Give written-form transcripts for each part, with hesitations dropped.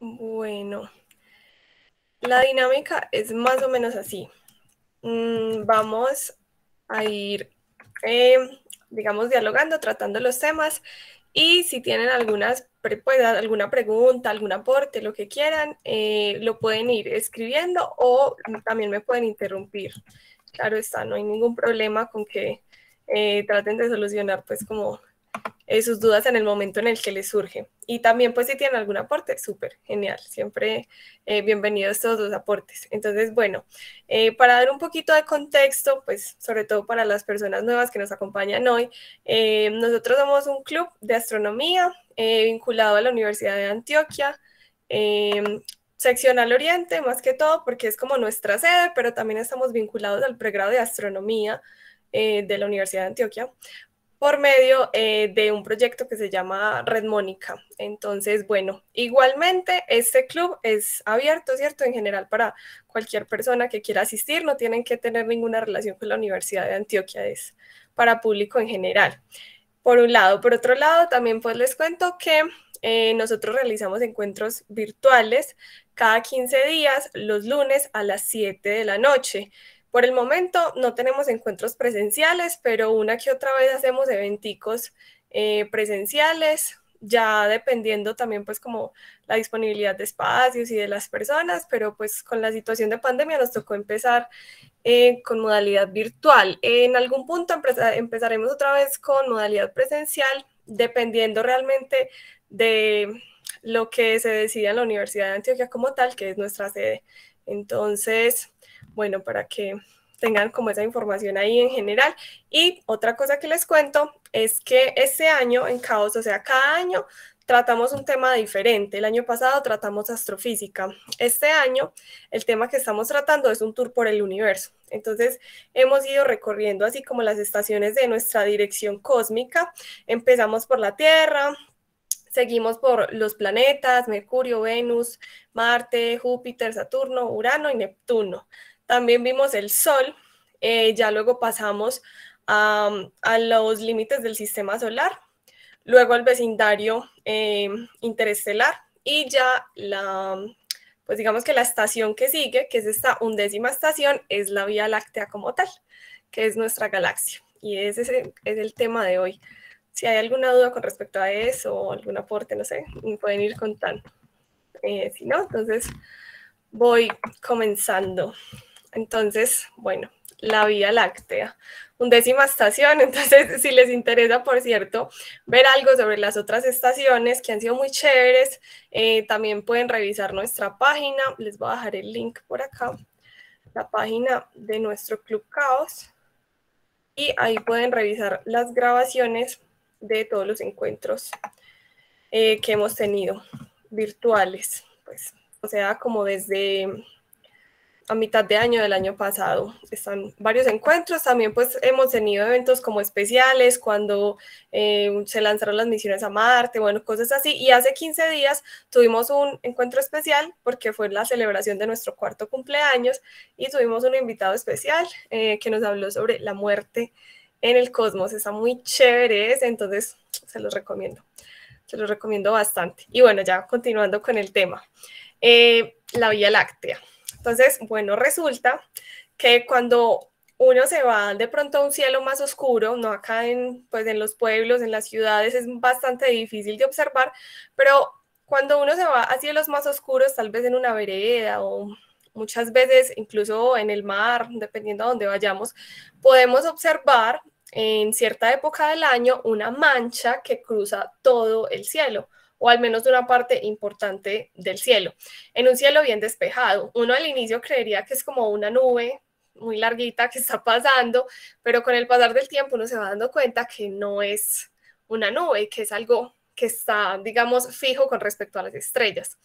Bueno, la dinámica es más o menos así. Vamos a ir, eh, digamos, dialogando, tratando los temas y si tienen pues, alguna pregunta, algún aporte, lo que quieran, lo pueden ir escribiendo o también me pueden interrumpir. Claro está, no hay ningún problema con que traten de solucionar pues como sus dudas en el momento en el que les surge. Y también, pues, si tienen algún aporte, súper, genial. Siempre bienvenidos todos los aportes. Entonces, bueno, para dar un poquito de contexto, pues, sobre todo para las personas nuevas que nos acompañan hoy, nosotros somos un club de astronomía vinculado a la Universidad de Antioquia. Seccional Oriente, más que todo, porque es como nuestra sede, pero también estamos vinculados al pregrado de astronomía de la Universidad de Antioquia por medio de un proyecto que se llama Red Mónica. Entonces, bueno, igualmente este club es abierto, ¿cierto? En general para cualquier persona que quiera asistir, no tienen que tener ninguna relación con la Universidad de Antioquia, es para público en general. Por un lado. Por otro lado, también pues les cuento que nosotros realizamos encuentros virtuales cada 15 días, los lunes a las 7 de la noche. Por el momento no tenemos encuentros presenciales, pero una que otra vez hacemos eventicos presenciales, ya dependiendo también pues como la disponibilidad de espacios y de las personas, pero pues con la situación de pandemia nos tocó empezar con modalidad virtual. En algún punto empezaremos otra vez con modalidad presencial, dependiendo realmente de lo que se decida en la Universidad de Antioquia como tal, que es nuestra sede. Entonces, bueno, para que tengan como esa información ahí en general. Y otra cosa que les cuento es que este año en Caos, o sea, cada año tratamos un tema diferente. El año pasado tratamos astrofísica. Este año el tema que estamos tratando es un tour por el universo. Entonces hemos ido recorriendo así como las estaciones de nuestra dirección cósmica. Empezamos por la Tierra, seguimos por los planetas, Mercurio, Venus, Marte, Júpiter, Saturno, Urano y Neptuno. También vimos el Sol, ya luego pasamos a los límites del sistema solar, luego al vecindario interestelar y ya pues digamos que la estación que sigue, que es esta 11ª estación, es la Vía Láctea como tal, que es nuestra galaxia. Y ese es el tema de hoy. Si hay alguna duda con respecto a eso o algún aporte, no sé, me pueden ir contando. Si no, entonces voy comenzando. Entonces, bueno, la Vía Láctea, 11ª estación. Entonces, si les interesa, por cierto, ver algo sobre las otras estaciones que han sido muy chéveres, también pueden revisar nuestra página. Les voy a dejar el link por acá, la página de nuestro Club Caos. Y ahí pueden revisar las grabaciones de todos los encuentros que hemos tenido virtuales, pues, o sea, como desde a mitad de año del año pasado. Están varios encuentros, también pues hemos tenido eventos como especiales cuando se lanzaron las misiones a Marte, bueno, cosas así. Y hace 15 días tuvimos un encuentro especial porque fue la celebración de nuestro 4º cumpleaños y tuvimos un invitado especial que nos habló sobre la muerte en el cosmos. Está muy chévere ese, entonces se los recomiendo. Se los recomiendo bastante. Y bueno, ya continuando con el tema. La Vía Láctea. Entonces, bueno, resulta que cuando uno se va de pronto a un cielo más oscuro, no acá pues en los pueblos, en las ciudades, es bastante difícil de observar, pero cuando uno se va a cielos más oscuros, tal vez en una vereda o muchas veces incluso en el mar, dependiendo a dónde vayamos, podemos observar en cierta época del año una mancha que cruza todo el cielo, o al menos una parte importante del cielo, en un cielo bien despejado. Uno al inicio creería que es como una nube muy larguita que está pasando, pero con el pasar del tiempo uno se va dando cuenta que no es una nube, que es algo que está, digamos, fijo con respecto a las estrellas.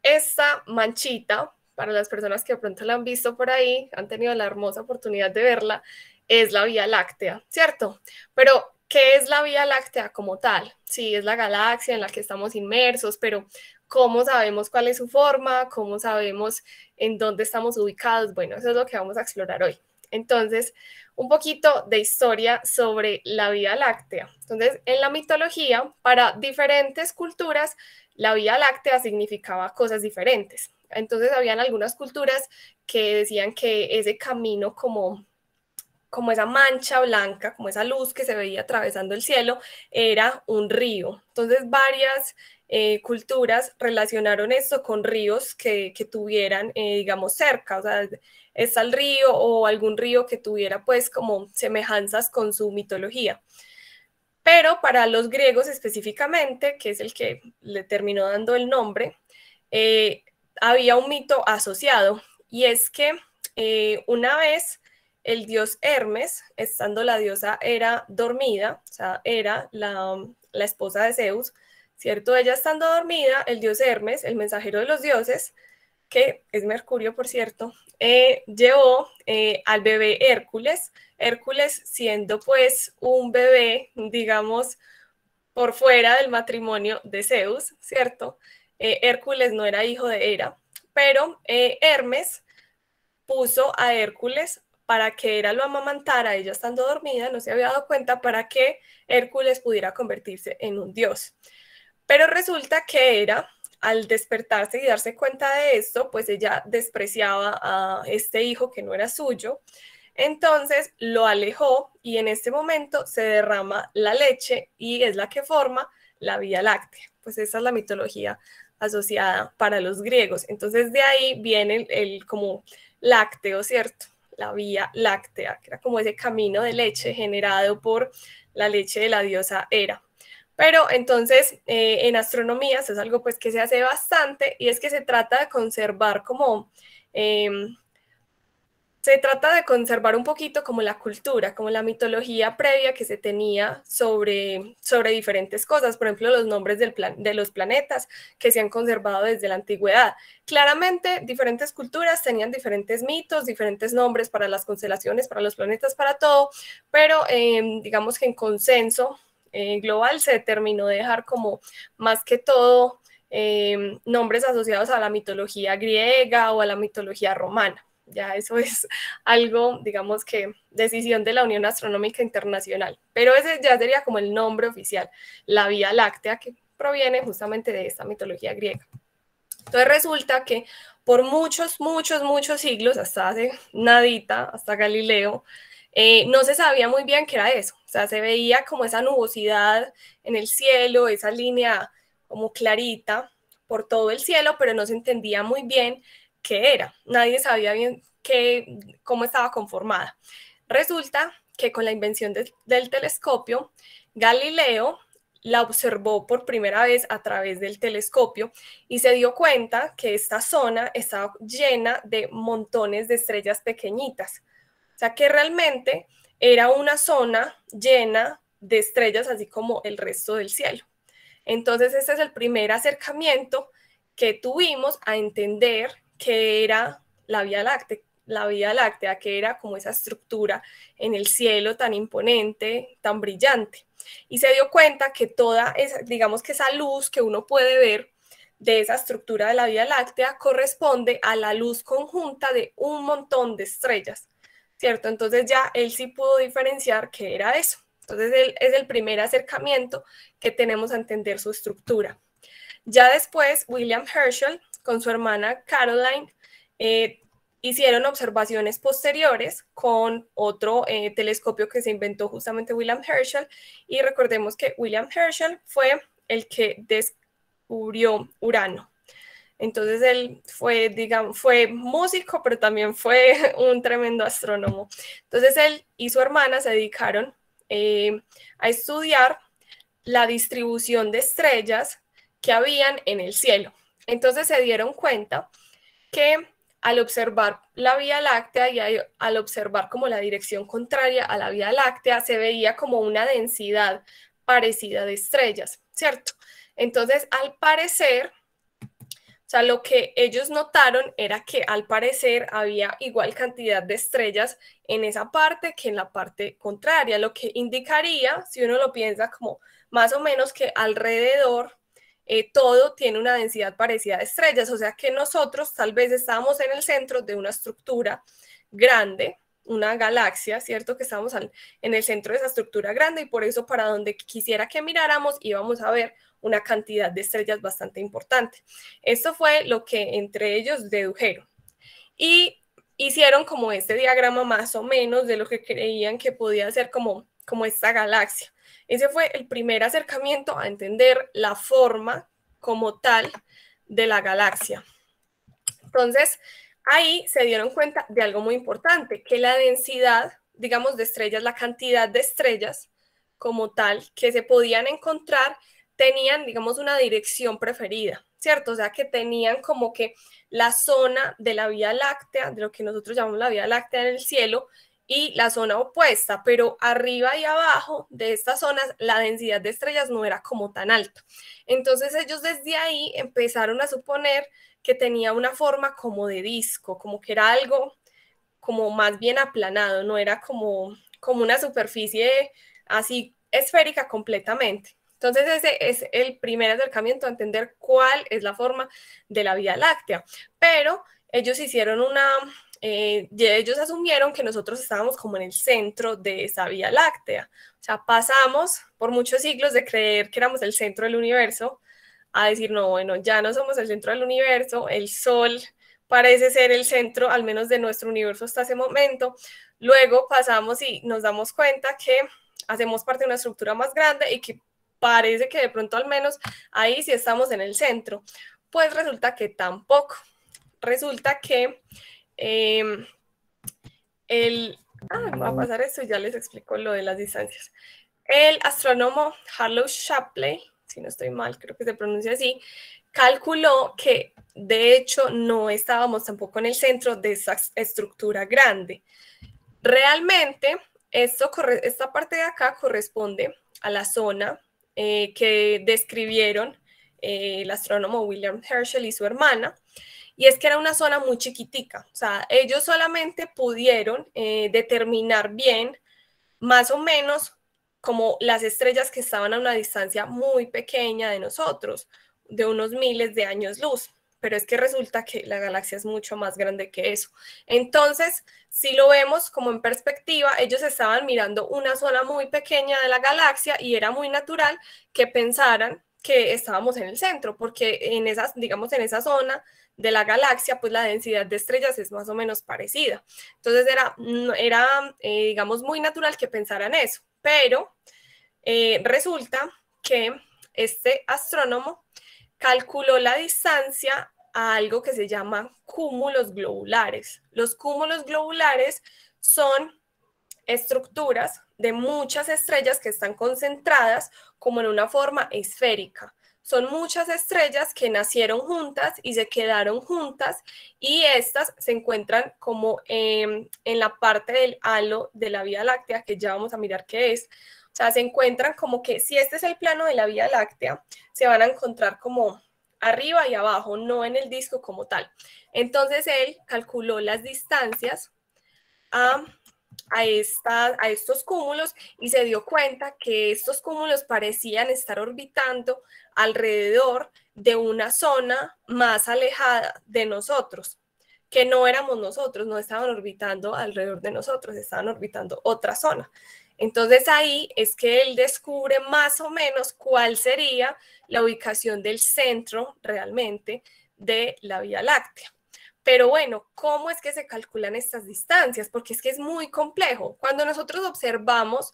Esta manchita, para las personas que de pronto la han visto por ahí, han tenido la hermosa oportunidad de verla, es la Vía Láctea, ¿cierto? Pero, ¿qué es la Vía Láctea como tal? Sí, es la galaxia en la que estamos inmersos, pero ¿cómo sabemos cuál es su forma? ¿Cómo sabemos en dónde estamos ubicados? Bueno, eso es lo que vamos a explorar hoy. Entonces, un poquito de historia sobre la Vía Láctea. Entonces, en la mitología, para diferentes culturas, la Vía Láctea significaba cosas diferentes. Entonces, habían algunas culturas que decían que ese camino como esa mancha blanca, como esa luz que se veía atravesando el cielo, era un río. Entonces varias culturas relacionaron esto con ríos que tuvieran, digamos, cerca, o sea, está el río o algún río que tuviera pues como semejanzas con su mitología. Pero para los griegos específicamente, que es el que le terminó dando el nombre, eh, había un mito asociado, y es que una vez el dios Hermes, estando la diosa Hera dormida, o sea, Hera, la esposa de Zeus, ¿cierto? Ella estando dormida, el dios Hermes, el mensajero de los dioses, que es Mercurio, por cierto, llevó al bebé Hércules, Hércules siendo pues un bebé, digamos, por fuera del matrimonio de Zeus, ¿cierto? Hércules no era hijo de Hera, pero Hermes puso a Hércules para que Hera lo amamantara, ella estando dormida, no se había dado cuenta, para que Hércules pudiera convertirse en un dios. Pero resulta que Hera, al despertarse y darse cuenta de esto, pues ella despreciaba a este hijo que no era suyo, entonces lo alejó y en este momento se derrama la leche y es la que forma la Vía Láctea. Pues esa es la mitología asociada para los griegos. Entonces de ahí viene el como lácteo, ¿cierto? La Vía Láctea, que era como ese camino de leche generado por la leche de la diosa Hera. Pero entonces en astronomía eso es algo pues que se hace bastante, y es que se trata de conservar como se trata de conservar un poquito como la cultura, como la mitología previa que se tenía sobre diferentes cosas, por ejemplo, los nombres de los planetas que se han conservado desde la antigüedad. Claramente, diferentes culturas tenían diferentes mitos, diferentes nombres para las constelaciones, para los planetas, para todo, pero digamos que en consenso global se determinó dejar como más que todo nombres asociados a la mitología griega o a la mitología romana. Ya eso es algo, digamos que decisión de la Unión Astronómica Internacional, pero ese ya sería como el nombre oficial, la Vía Láctea, que proviene justamente de esta mitología griega. Entonces resulta que por muchos siglos, hasta hace nadita, hasta Galileo, no se sabía muy bien qué era eso. O sea, se veía como esa nubosidad en el cielo, esa línea como clarita por todo el cielo, pero no se entendía muy bien qué era. Nadie sabía bien cómo estaba conformada. Resulta que con la invención del telescopio, Galileo la observó por primera vez a través del telescopio y se dio cuenta que esta zona estaba llena de montones de estrellas pequeñitas. O sea que realmente era una zona llena de estrellas, así como el resto del cielo. Entonces, este es el primer acercamiento que tuvimos a entender que era la Vía Láctea, que era como esa estructura en el cielo tan imponente, tan brillante. Y se dio cuenta que toda esa, digamos que esa luz que uno puede ver de esa estructura de la Vía Láctea corresponde a la luz conjunta de un montón de estrellas, ¿cierto? Entonces ya él sí pudo diferenciar qué era eso. Entonces él es el primer acercamiento que tenemos a entender su estructura. Ya después, William Herschel con su hermana Caroline hicieron observaciones posteriores con otro telescopio que se inventó justamente William Herschel, y recordemos que William Herschel fue el que descubrió Urano. Entonces él fue, digamos, fue músico, pero también fue un tremendo astrónomo. Entonces él y su hermana se dedicaron a estudiar la distribución de estrellas que habían en el cielo. Entonces se dieron cuenta que al observar la Vía Láctea y al observar como la dirección contraria a la Vía Láctea, se veía como una densidad parecida de estrellas, ¿cierto? Entonces, al parecer, o sea, lo que ellos notaron era que al parecer había igual cantidad de estrellas en esa parte que en la parte contraria, lo que indicaría, si uno lo piensa como más o menos, que alrededor todo tiene una densidad parecida de estrellas, o sea que nosotros tal vez estábamos en el centro de una estructura grande, una galaxia, ¿cierto? Que estábamos en el centro de esa estructura grande y por eso para donde quisiera que miráramos íbamos a ver una cantidad de estrellas bastante importante. Esto fue lo que entre ellos dedujeron. Y hicieron como este diagrama más o menos de lo que creían que podía ser como esta galaxia. Ese fue el primer acercamiento a entender la forma como tal de la galaxia. Entonces, ahí se dieron cuenta de algo muy importante, que la densidad, digamos, de estrellas, la cantidad de estrellas como tal que se podían encontrar, tenían, digamos, una dirección preferida, ¿cierto? O sea, que tenían como que la zona de la Vía Láctea, de lo que nosotros llamamos la Vía Láctea en el cielo, y la zona opuesta, pero arriba y abajo de estas zonas la densidad de estrellas no era como tan alta. Entonces ellos desde ahí empezaron a suponer que tenía una forma como de disco, como que era algo como más bien aplanado, no era como una superficie así esférica completamente. Entonces ese es el primer acercamiento a entender cuál es la forma de la Vía Láctea. Pero ellos hicieron ellos asumieron que nosotros estábamos como en el centro de esa Vía Láctea. O sea, pasamos por muchos siglos de creer que éramos el centro del universo a decir, no, bueno, ya no somos el centro del universo, el Sol parece ser el centro, al menos de nuestro universo hasta ese momento. Luego pasamos y nos damos cuenta que hacemos parte de una estructura más grande y que parece que de pronto al menos ahí sí estamos en el centro. Pues resulta que tampoco. Resulta que va a pasar esto y ya les explico lo de las distancias. El astrónomo Harlow Shapley, si no estoy mal, creo que se pronuncia así, calculó que de hecho no estábamos tampoco en el centro de esa estructura grande. Realmente, esta parte de acá corresponde a la zona que describieron el astrónomo William Herschel y su hermana, y es que era una zona muy chiquitica, o sea, ellos solamente pudieron determinar bien, más o menos, como las estrellas que estaban a una distancia muy pequeña de nosotros, de unos miles de años luz, pero es que resulta que la galaxia es mucho más grande que eso. Entonces, si lo vemos como en perspectiva, ellos estaban mirando una zona muy pequeña de la galaxia y era muy natural que pensaran que estábamos en el centro, porque digamos, en esa zona de la galaxia, pues la densidad de estrellas es más o menos parecida. Entonces era digamos, muy natural que pensaran eso, pero resulta que este astrónomo calculó la distancia a algo que se llama cúmulos globulares. Los cúmulos globulares son estructuras de muchas estrellas que están concentradas como en una forma esférica. Son muchas estrellas que nacieron juntas y se quedaron juntas y estas se encuentran como en la parte del halo de la Vía Láctea, que ya vamos a mirar qué es. O sea, se encuentran como que si este es el plano de la Vía Láctea, se van a encontrar como arriba y abajo, no en el disco como tal. Entonces él calculó las distancias a estos cúmulos y se dio cuenta que estos cúmulos parecían estar orbitando alrededor de una zona más alejada de nosotros, que no éramos nosotros, no estaban orbitando alrededor de nosotros, estaban orbitando otra zona. Entonces ahí es que él descubre más o menos cuál sería la ubicación del centro realmente de la Vía Láctea. Pero bueno, ¿cómo es que se calculan estas distancias? Porque es que es muy complejo. Cuando nosotros observamos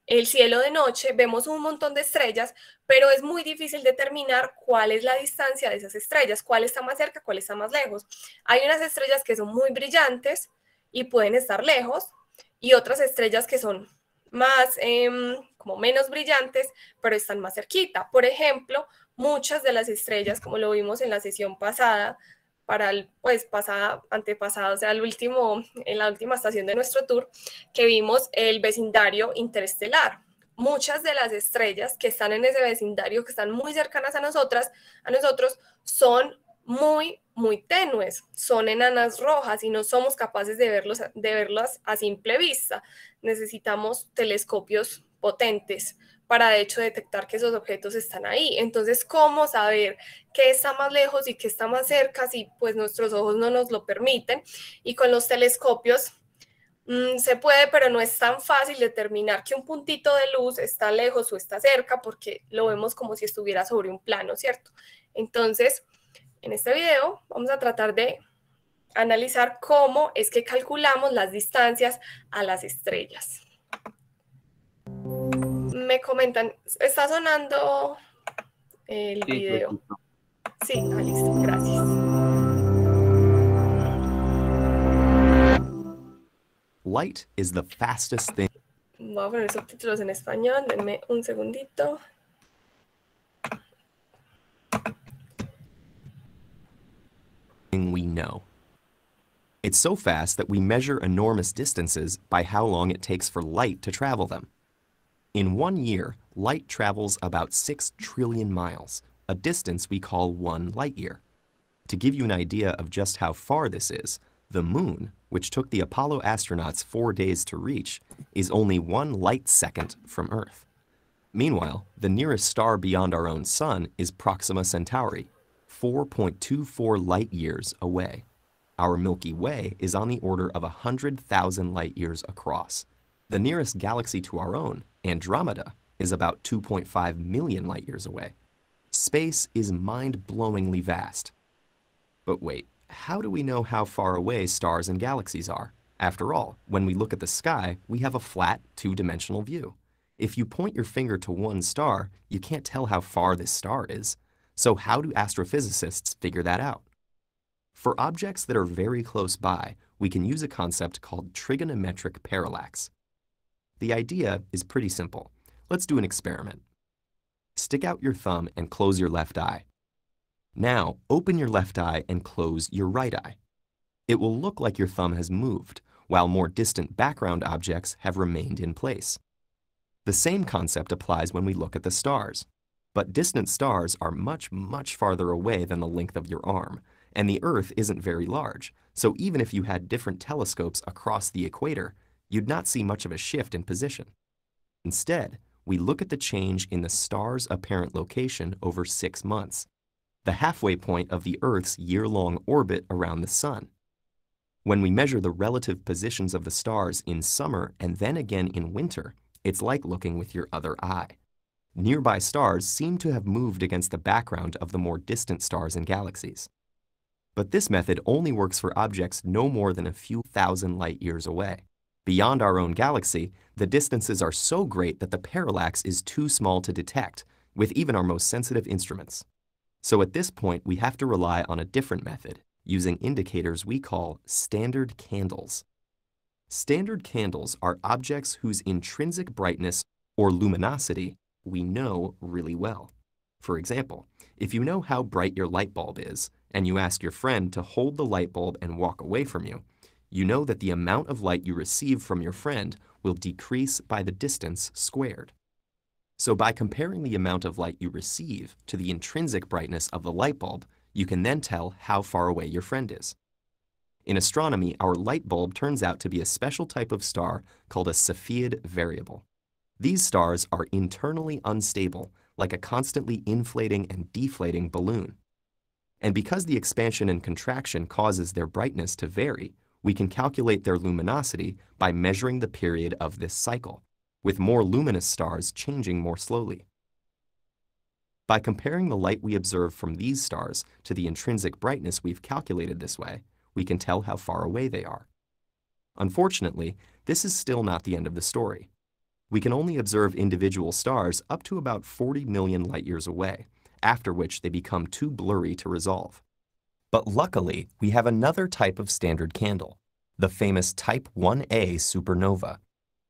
el cielo de noche, vemos un montón de estrellas, pero es muy difícil determinar cuál es la distancia de esas estrellas, cuál está más cerca, cuál está más lejos. Hay unas estrellas que son muy brillantes y pueden estar lejos, y otras estrellas que son más, como menos brillantes, pero están más cerquita. Por ejemplo, muchas de las estrellas, como lo vimos en la sesión pasada, antepasada, o sea, en la última estación de nuestro tour, que vimos el vecindario interestelar. Muchas de las estrellas que están en ese vecindario, que están muy cercanas a nosotros, son muy, muy tenues, son enanas rojas y no somos capaces de verlas a simple vista. Necesitamos telescopios potentes para de hecho detectar que esos objetos están ahí. Entonces, ¿cómo saber qué está más lejos y qué está más cerca si pues nuestros ojos no nos lo permiten? Y con los telescopios Se puede, pero no es tan fácil determinar que un puntito de luz está lejos o está cerca porque lo vemos como si estuviera sobre un plano, ¿cierto? Entonces, en este video vamos a tratar de analizar cómo es que calculamos las distancias a las estrellas. Me comentan, ¿está sonando el Sí, sí, video? sí, no. Sí, listo, gracias. Light is the fastest thing Voy a poner subtítulos en español, denme un segundito. we know. It's so fast that we measure enormous distances by how long it takes for light to travel them. In 1 year, light travels about 6 trillion miles, a distance we call 1 light year. To give you an idea of just how far this is, the moon, which took the Apollo astronauts 4 days to reach, is only 1 light second from Earth. Meanwhile, the nearest star beyond our own sun is Proxima Centauri, 4.24 light years away. Our Milky Way is on the order of 100,000 light years across. The nearest galaxy to our own, Andromeda, is about 2.5 million light years away. Space is mind-blowingly vast. But wait, how do we know how far away stars and galaxies are? After all, when we look at the sky, we have a flat, two-dimensional view. If you point your finger to one star, you can't tell how far this star is. So how do astrophysicists figure that out? For objects that are very close by, we can use a concept called trigonometric parallax. The idea is pretty simple. Let's do an experiment. Stick out your thumb and close your left eye. Now, open your left eye and close your right eye. It will look like your thumb has moved, while more distant background objects have remained in place. The same concept applies when we look at the stars. But distant stars are much, much farther away than the length of your arm, and the Earth isn't very large, so even if you had different telescopes across the equator, you'd not see much of a shift in position. Instead, we look at the change in the star's apparent location over 6 months, the halfway point of the Earth's year-long orbit around the Sun. When we measure the relative positions of the stars in summer and then again in winter, it's like looking with your other eye. Nearby stars seem to have moved against the background of the more distant stars and galaxies. But this method only works for objects no more than a few thousand light years away. Beyond our own galaxy, the distances are so great that the parallax is too small to detect, with even our most sensitive instruments. So at this point, we have to rely on a different method, using indicators we call standard candles. Standard candles are objects whose intrinsic brightness or luminosity we know really well. For example, if you know how bright your light bulb is, and you ask your friend to hold the light bulb and walk away from you, you know that the amount of light you receive from your friend will decrease by the distance squared. So by comparing the amount of light you receive to the intrinsic brightness of the light bulb, you can then tell how far away your friend is. In astronomy, our light bulb turns out to be a special type of star called a Cepheid variable. These stars are internally unstable, like a constantly inflating and deflating balloon. And because the expansion and contraction causes their brightness to vary, we can calculate their luminosity by measuring the period of this cycle, with more luminous stars changing more slowly. By comparing the light we observe from these stars to the intrinsic brightness we've calculated this way, we can tell how far away they are. Unfortunately, this is still not the end of the story. We can only observe individual stars up to about 40 million light years away, after which they become too blurry to resolve. But luckily, we have another type of standard candle, the famous Type 1a supernova.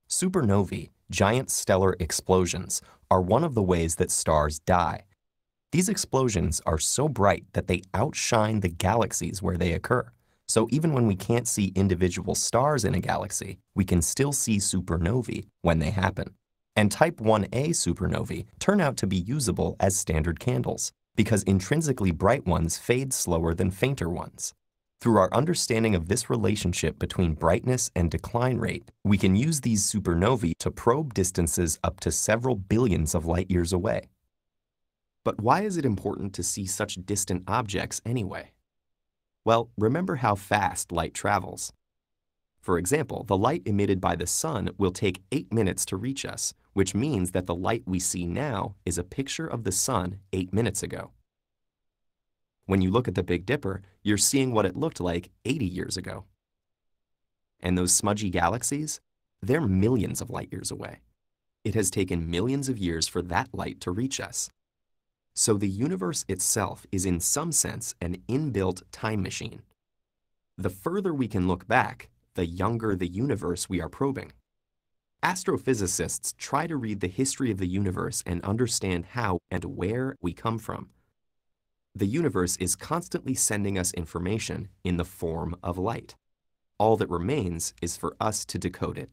Supernovae, giant stellar explosions, are one of the ways that stars die. These explosions are so bright that they outshine the galaxies where they occur. So even when we can't see individual stars in a galaxy, we can still see supernovae when they happen. And Type 1a supernovae turn out to be usable as standard candles, because intrinsically bright ones fade slower than fainter ones. Through our understanding of this relationship between brightness and decline rate, we can use these supernovae to probe distances up to several billions of light years away. But why is it important to see such distant objects anyway? Well, remember how fast light travels. For example, the light emitted by the sun will take 8 minutes to reach us, which means that the light we see now is a picture of the sun 8 minutes ago. When you look at the Big Dipper, you're seeing what it looked like 80 years ago. And those smudgy galaxies? They're millions of light years away. It has taken millions of years for that light to reach us. So the universe itself is in some sense an inbuilt time machine. The further we can look back, the younger the universe we are probing. Astrophysicists try to read the history of the universe and understand how and where we come from. The universe is constantly sending us information in the form of light. All that remains is for us to decode it.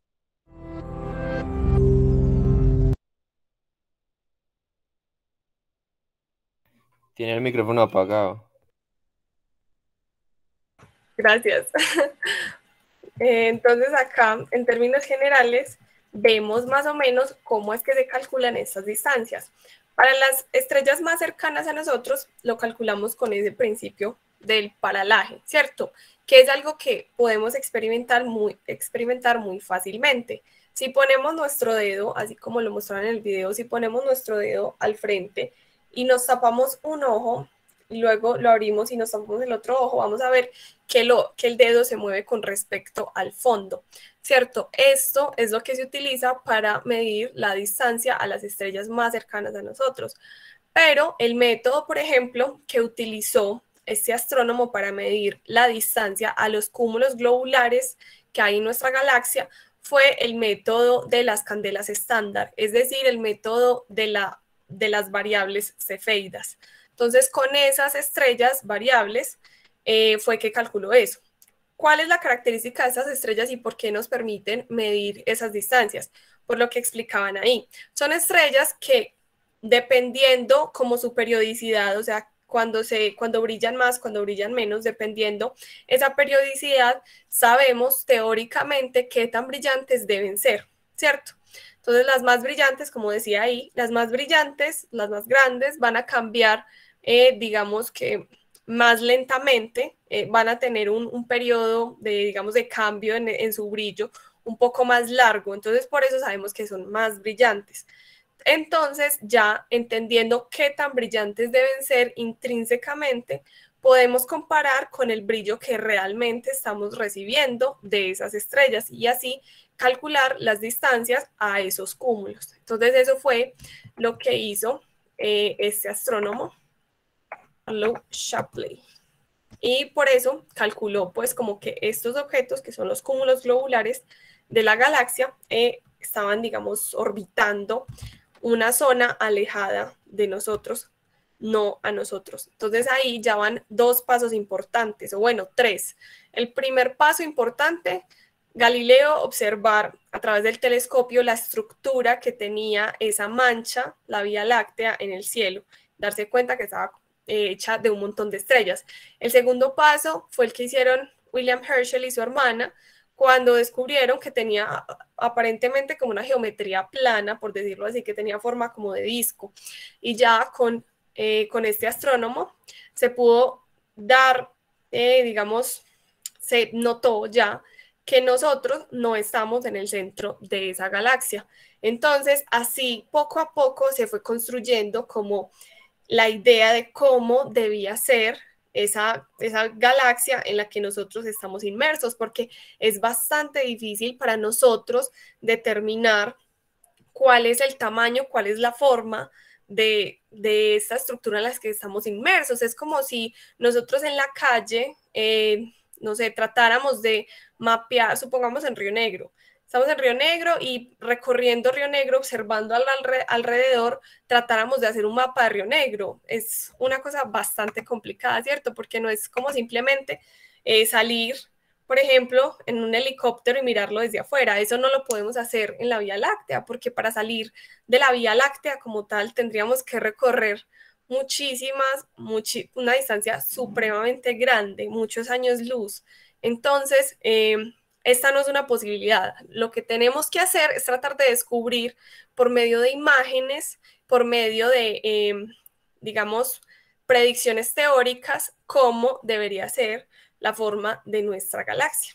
Tiene el micrófono apagado. Gracias. Entonces acá, en términos generales, vemos más o menos cómo es que se calculan estas distancias. Para las estrellas más cercanas a nosotros, lo calculamos con ese principio del paralaje, ¿cierto? Que es algo que podemos experimentar muy fácilmente. Si ponemos nuestro dedo, así como lo mostraron en el video, si ponemos nuestro dedo al frente y nos tapamos un ojo, y luego lo abrimos y nos tapamos el otro ojo, vamos a ver que el dedo se mueve con respecto al fondo, ¿cierto? Esto es lo que se utiliza para medir la distancia a las estrellas más cercanas a nosotros. Pero el método, por ejemplo, que utilizó este astrónomo para medir la distancia a los cúmulos globulares que hay en nuestra galaxia fue el método de las candelas estándar, es decir, el método de las variables cefeidas. Entonces, con esas estrellas variables fue que calculó eso. ¿Cuál es la característica de esas estrellas y por qué nos permiten medir esas distancias? Por lo que explicaban ahí. Son estrellas que, dependiendo como su periodicidad, o sea, cuando brillan más, cuando brillan menos, dependiendo esa periodicidad, sabemos teóricamente qué tan brillantes deben ser, ¿cierto? Entonces, las más brillantes, como decía ahí, las más brillantes, las más grandes, van a cambiar, digamos que más lentamente, van a tener un periodo de cambio en su brillo un poco más largo. Entonces, por eso sabemos que son más brillantes. Entonces, ya entendiendo qué tan brillantes deben ser intrínsecamente, podemos comparar con el brillo que realmente estamos recibiendo de esas estrellas y así calcular las distancias a esos cúmulos. Entonces, eso fue lo que hizo este astrónomo, Arlo Shapley. Y por eso calculó pues como que estos objetos, que son los cúmulos globulares de la galaxia, estaban, digamos, orbitando una zona alejada de nosotros, no a nosotros. Entonces ahí ya van dos pasos importantes, o bueno, tres. El primer paso importante, Galileo observar a través del telescopio la estructura que tenía esa mancha, la Vía Láctea, en el cielo, darse cuenta que estaba hecha de un montón de estrellas. El segundo paso fue el que hicieron William Herschel y su hermana, cuando descubrieron que tenía aparentemente como una geometría plana, por decirlo así, que tenía forma como de disco. Y ya con este astrónomo se pudo dar, digamos, se notó ya que nosotros no estamos en el centro de esa galaxia. Entonces, así poco a poco se fue construyendo como la idea de cómo debía ser esa galaxia en la que nosotros estamos inmersos, porque es bastante difícil para nosotros determinar cuál es el tamaño, cuál es la forma de esta estructura en la que estamos inmersos. Es como si nosotros en la calle, no sé, tratáramos de mapear, supongamos en Río Negro. Estamos en Río Negro y recorriendo Río Negro, observando alrededor, tratáramos de hacer un mapa de Río Negro. Es una cosa bastante complicada, ¿cierto? Porque no es como simplemente salir, por ejemplo, en un helicóptero y mirarlo desde afuera. Eso no lo podemos hacer en la Vía Láctea, porque para salir de la Vía Láctea como tal tendríamos que recorrer una distancia supremamente grande, muchos años luz. Entonces, esta no es una posibilidad. Lo que tenemos que hacer es tratar de descubrir por medio de imágenes, por medio de, digamos, predicciones teóricas, cómo debería ser la forma de nuestra galaxia.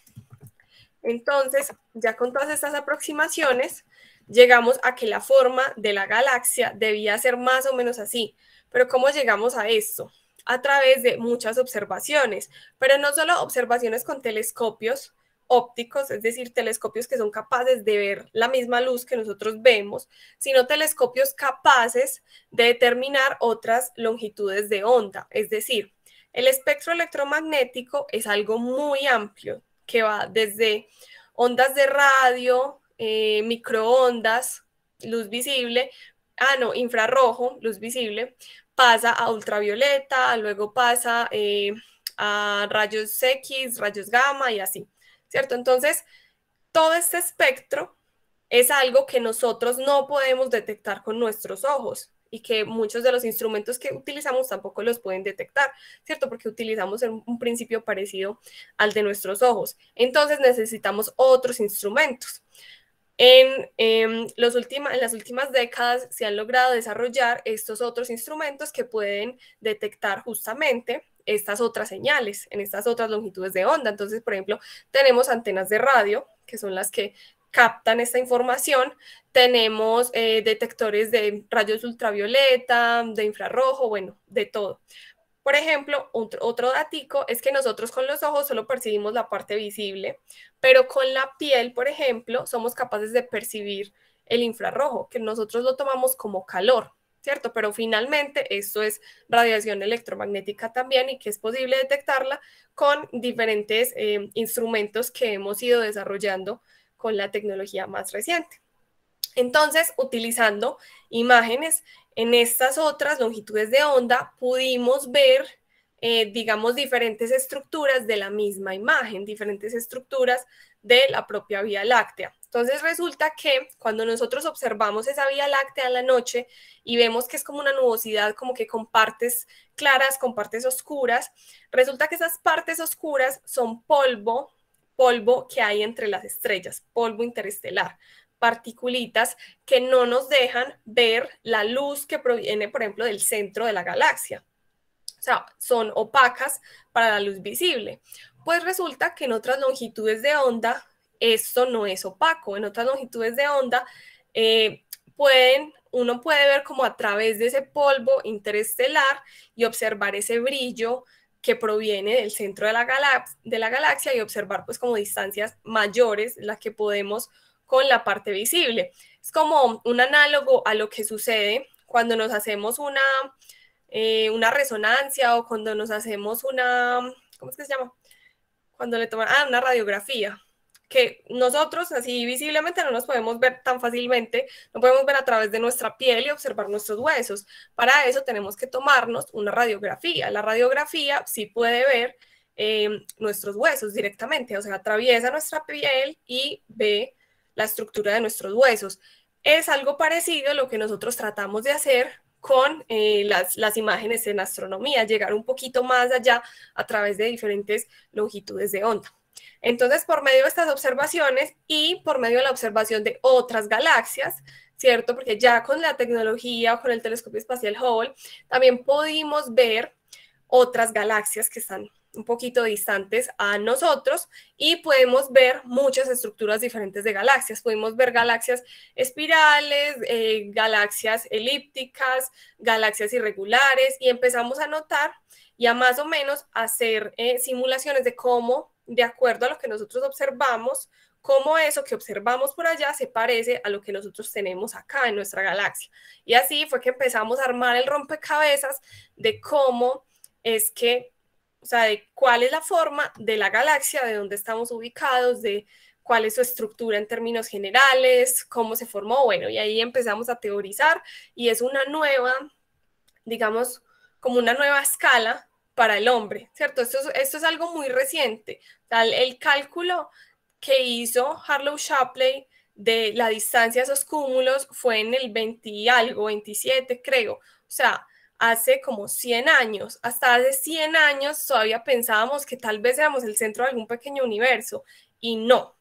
Entonces, ya con todas estas aproximaciones, llegamos a que la forma de la galaxia debía ser más o menos así. Pero ¿cómo llegamos a esto? A través de muchas observaciones, pero no solo observaciones con telescopios ópticos, es decir, telescopios que son capaces de ver la misma luz que nosotros vemos, sino telescopios capaces de determinar otras longitudes de onda. Es decir, el espectro electromagnético es algo muy amplio que va desde ondas de radio, microondas, luz visible, infrarrojo, luz visible, pasa a ultravioleta, luego pasa a rayos X, rayos gamma y así, ¿cierto? Entonces, todo este espectro es algo que nosotros no podemos detectar con nuestros ojos y que muchos de los instrumentos que utilizamos tampoco los pueden detectar, ¿cierto? Porque utilizamos un principio parecido al de nuestros ojos. Entonces necesitamos otros instrumentos. En las últimas décadas se han logrado desarrollar estos otros instrumentos que pueden detectar justamente estas otras señales, en estas otras longitudes de onda. Entonces, por ejemplo, tenemos antenas de radio, que son las que captan esta información, tenemos detectores de rayos ultravioleta, de infrarrojo, bueno, de todo. Por ejemplo, otro datico es que nosotros con los ojos solo percibimos la parte visible, pero con la piel, por ejemplo, somos capaces de percibir el infrarrojo, que nosotros lo tomamos como calor, ¿cierto? Pero finalmente esto es radiación electromagnética también y que es posible detectarla con diferentes instrumentos que hemos ido desarrollando con la tecnología más reciente. Entonces, utilizando imágenes en estas otras longitudes de onda, pudimos ver, digamos, diferentes estructuras de la misma imagen, diferentes estructuras de la propia Vía Láctea. Entonces, resulta que cuando nosotros observamos esa Vía Láctea en la noche y vemos que es como una nubosidad, como que con partes claras, con partes oscuras, resulta que esas partes oscuras son polvo que hay entre las estrellas, polvo interestelar, particulitas que no nos dejan ver la luz que proviene, por ejemplo, del centro de la galaxia. O sea, son opacas para la luz visible. Pues resulta que en otras longitudes de onda esto no es opaco. En otras longitudes de onda uno puede ver como a través de ese polvo interestelar y observar ese brillo que proviene del centro de la galaxia y observar pues como distancias mayores las que podemos con la parte visible. Es como un análogo a lo que sucede cuando nos hacemos una resonancia o cuando nos hacemos ¿cómo es que se llama? Cuando le toman, una radiografía, que nosotros así visiblemente no nos podemos ver tan fácilmente, no podemos ver a través de nuestra piel y observar nuestros huesos. Para eso tenemos que tomarnos una radiografía. La radiografía sí puede ver nuestros huesos directamente, o sea, atraviesa nuestra piel y ve la estructura de nuestros huesos. Es algo parecido a lo que nosotros tratamos de hacer con las imágenes en astronomía, llegar un poquito más allá a través de diferentes longitudes de onda. Entonces, por medio de estas observaciones y por medio de la observación de otras galaxias, ¿cierto? Porque ya con la tecnología o con el telescopio espacial Hubble, también pudimos ver otras galaxias que están un poquito distantes a nosotros y podemos ver muchas estructuras diferentes de galaxias. Podemos ver galaxias espirales, galaxias elípticas, galaxias irregulares y empezamos a notar y a más o menos hacer simulaciones de cómo, de acuerdo a lo que nosotros observamos, cómo eso que observamos por allá se parece a lo que nosotros tenemos acá en nuestra galaxia. Y así fue que empezamos a armar el rompecabezas de cómo es que, o sea, de cuál es la forma de la galaxia, de dónde estamos ubicados, de cuál es su estructura en términos generales, cómo se formó, bueno, y ahí empezamos a teorizar y es una nueva, digamos, como una nueva escala para el hombre, ¿cierto? Esto es algo muy reciente. O sea, el cálculo que hizo Harlow Shapley de la distancia de esos cúmulos fue en el 20 y algo, 27 creo. O sea, hace como 100 años. Hasta hace 100 años todavía pensábamos que tal vez éramos el centro de algún pequeño universo y no.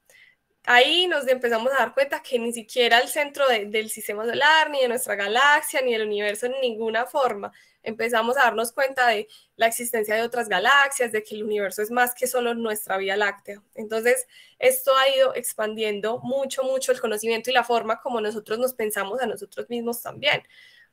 ahí nos empezamos a dar cuenta que ni siquiera el centro del sistema solar, ni de nuestra galaxia, ni del universo en ninguna forma. Empezamos a darnos cuenta de la existencia de otras galaxias, de que el universo es más que solo nuestra Vía Láctea. Entonces, esto ha ido expandiendo mucho, mucho el conocimiento y la forma como nosotros nos pensamos a nosotros mismos también.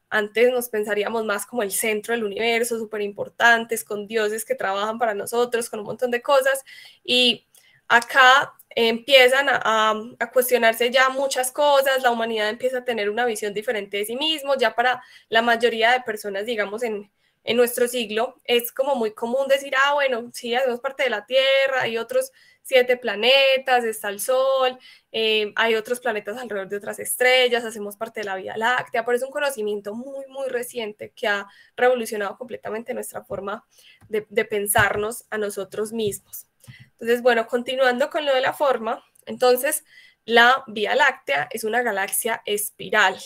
Antes nos pensaríamos más como el centro del universo, súper importantes, con dioses que trabajan para nosotros, con un montón de cosas. Y acá empiezan a cuestionarse ya muchas cosas, la humanidad empieza a tener una visión diferente de sí mismo, ya para la mayoría de personas, digamos, en nuestro siglo, es como muy común decir, bueno, sí, hacemos parte de la Tierra, hay otros 7 planetas, está el Sol, hay otros planetas alrededor de otras estrellas, hacemos parte de la Vía Láctea, pero es un conocimiento muy, muy reciente que ha revolucionado completamente nuestra forma de pensarnos a nosotros mismos. Entonces, bueno, continuando con lo de la forma, entonces la Vía Láctea es una galaxia espiral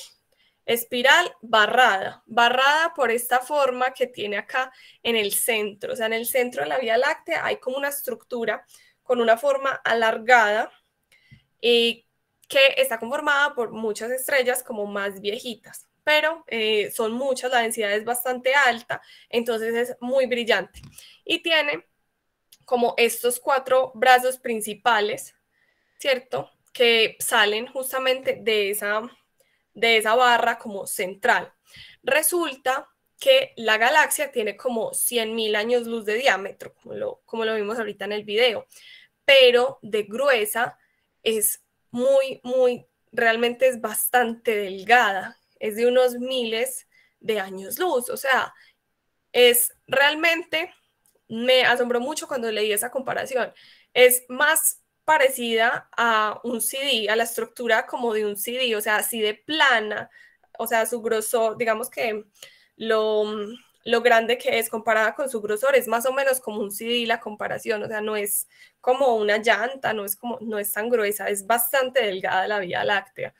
barrada por esta forma que tiene acá en el centro. O sea, en el centro de la Vía Láctea hay como una estructura con una forma alargada y que está conformada por muchas estrellas como más viejitas, pero son muchas, la densidad es bastante alta, entonces es muy brillante. Y tiene como estos 4 brazos principales, ¿cierto? Que salen justamente de esa barra como central. Resulta que la galaxia tiene como 100.000 años luz de diámetro, como lo vimos ahorita en el video, pero de gruesa es muy, muy, realmente es bastante delgada, es de unos miles de años luz, o sea, es realmente, me asombró mucho cuando leí esa comparación, es más parecida a un CD, a la estructura como de un CD, o sea, así de plana, o sea, su grosor, digamos que lo grande que es comparada con su grosor es más o menos como un CD la comparación, o sea, no es como una llanta, no es tan gruesa, es bastante delgada la Vía Láctea.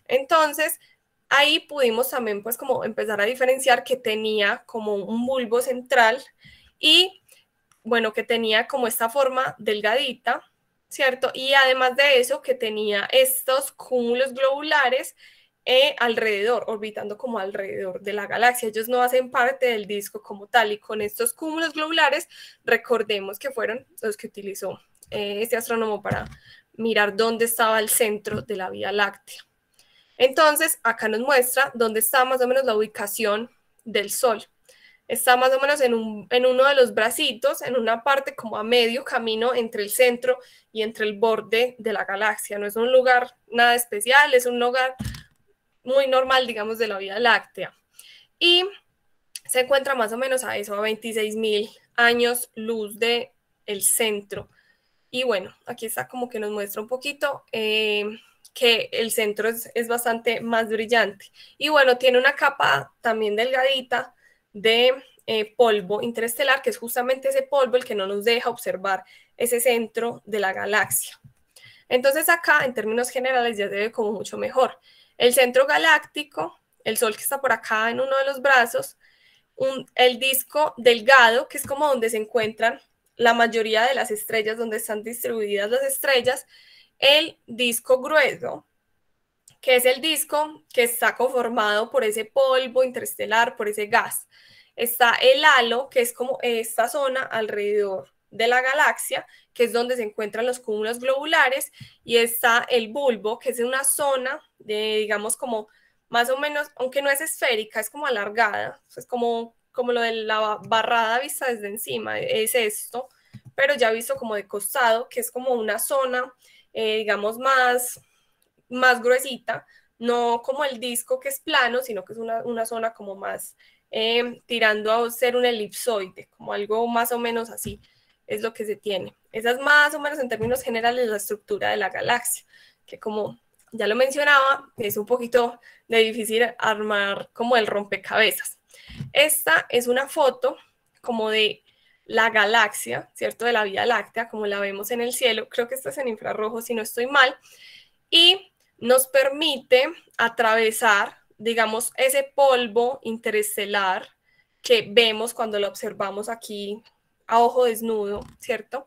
Entonces, ahí pudimos también pues como empezar a diferenciar que tenía como un bulbo central y bueno, que tenía como esta forma delgadita, ¿cierto? Y además de eso, que tenía estos cúmulos globulares alrededor, orbitando como alrededor de la galaxia. Ellos no hacen parte del disco como tal, y con estos cúmulos globulares, recordemos que fueron los que utilizó este astrónomo para mirar dónde estaba el centro de la Vía Láctea. Entonces, acá nos muestra dónde está más o menos la ubicación del Sol. Está más o menos en uno de los bracitos, en una parte como a medio camino entre el centro y entre el borde de la galaxia. No es un lugar nada especial, es un lugar muy normal, digamos, de la Vía Láctea. Y se encuentra más o menos a eso, a 26.000 años luz del centro. Y bueno, aquí está como que nos muestra un poquito que el centro es bastante más brillante. Y bueno, tiene una capa también delgadita de polvo interestelar, que es justamente ese polvo el que no nos deja observar ese centro de la galaxia. Entonces acá, en términos generales, ya se ve como mucho mejor. El centro galáctico, el Sol que está por acá en uno de los brazos, el disco delgado, que es como donde se encuentran la mayoría de las estrellas, donde están distribuidas las estrellas, el disco grueso, que es el disco que está conformado por ese polvo interestelar, por ese gas. Está el halo, que es como esta zona alrededor de la galaxia, que es donde se encuentran los cúmulos globulares, y está el bulbo, que es una zona de, digamos, como más o menos, aunque no es esférica, es como alargada, es como lo de la barrada vista desde encima, es esto, pero ya visto como de costado, que es como una zona, digamos, más gruesita, no como el disco que es plano, sino que es una zona como más tirando a ser un elipsoide, como algo más o menos así es lo que se tiene. Esa es más o menos en términos generales la estructura de la galaxia, que como ya lo mencionaba, es un poquito de difícil armar como el rompecabezas. Esta es una foto como de la galaxia, ¿cierto? De la Vía Láctea, como la vemos en el cielo. Creo que esta es en infrarrojo, si no estoy mal. Y nos permite atravesar, digamos, ese polvo interestelar que vemos cuando lo observamos aquí a ojo desnudo, ¿cierto?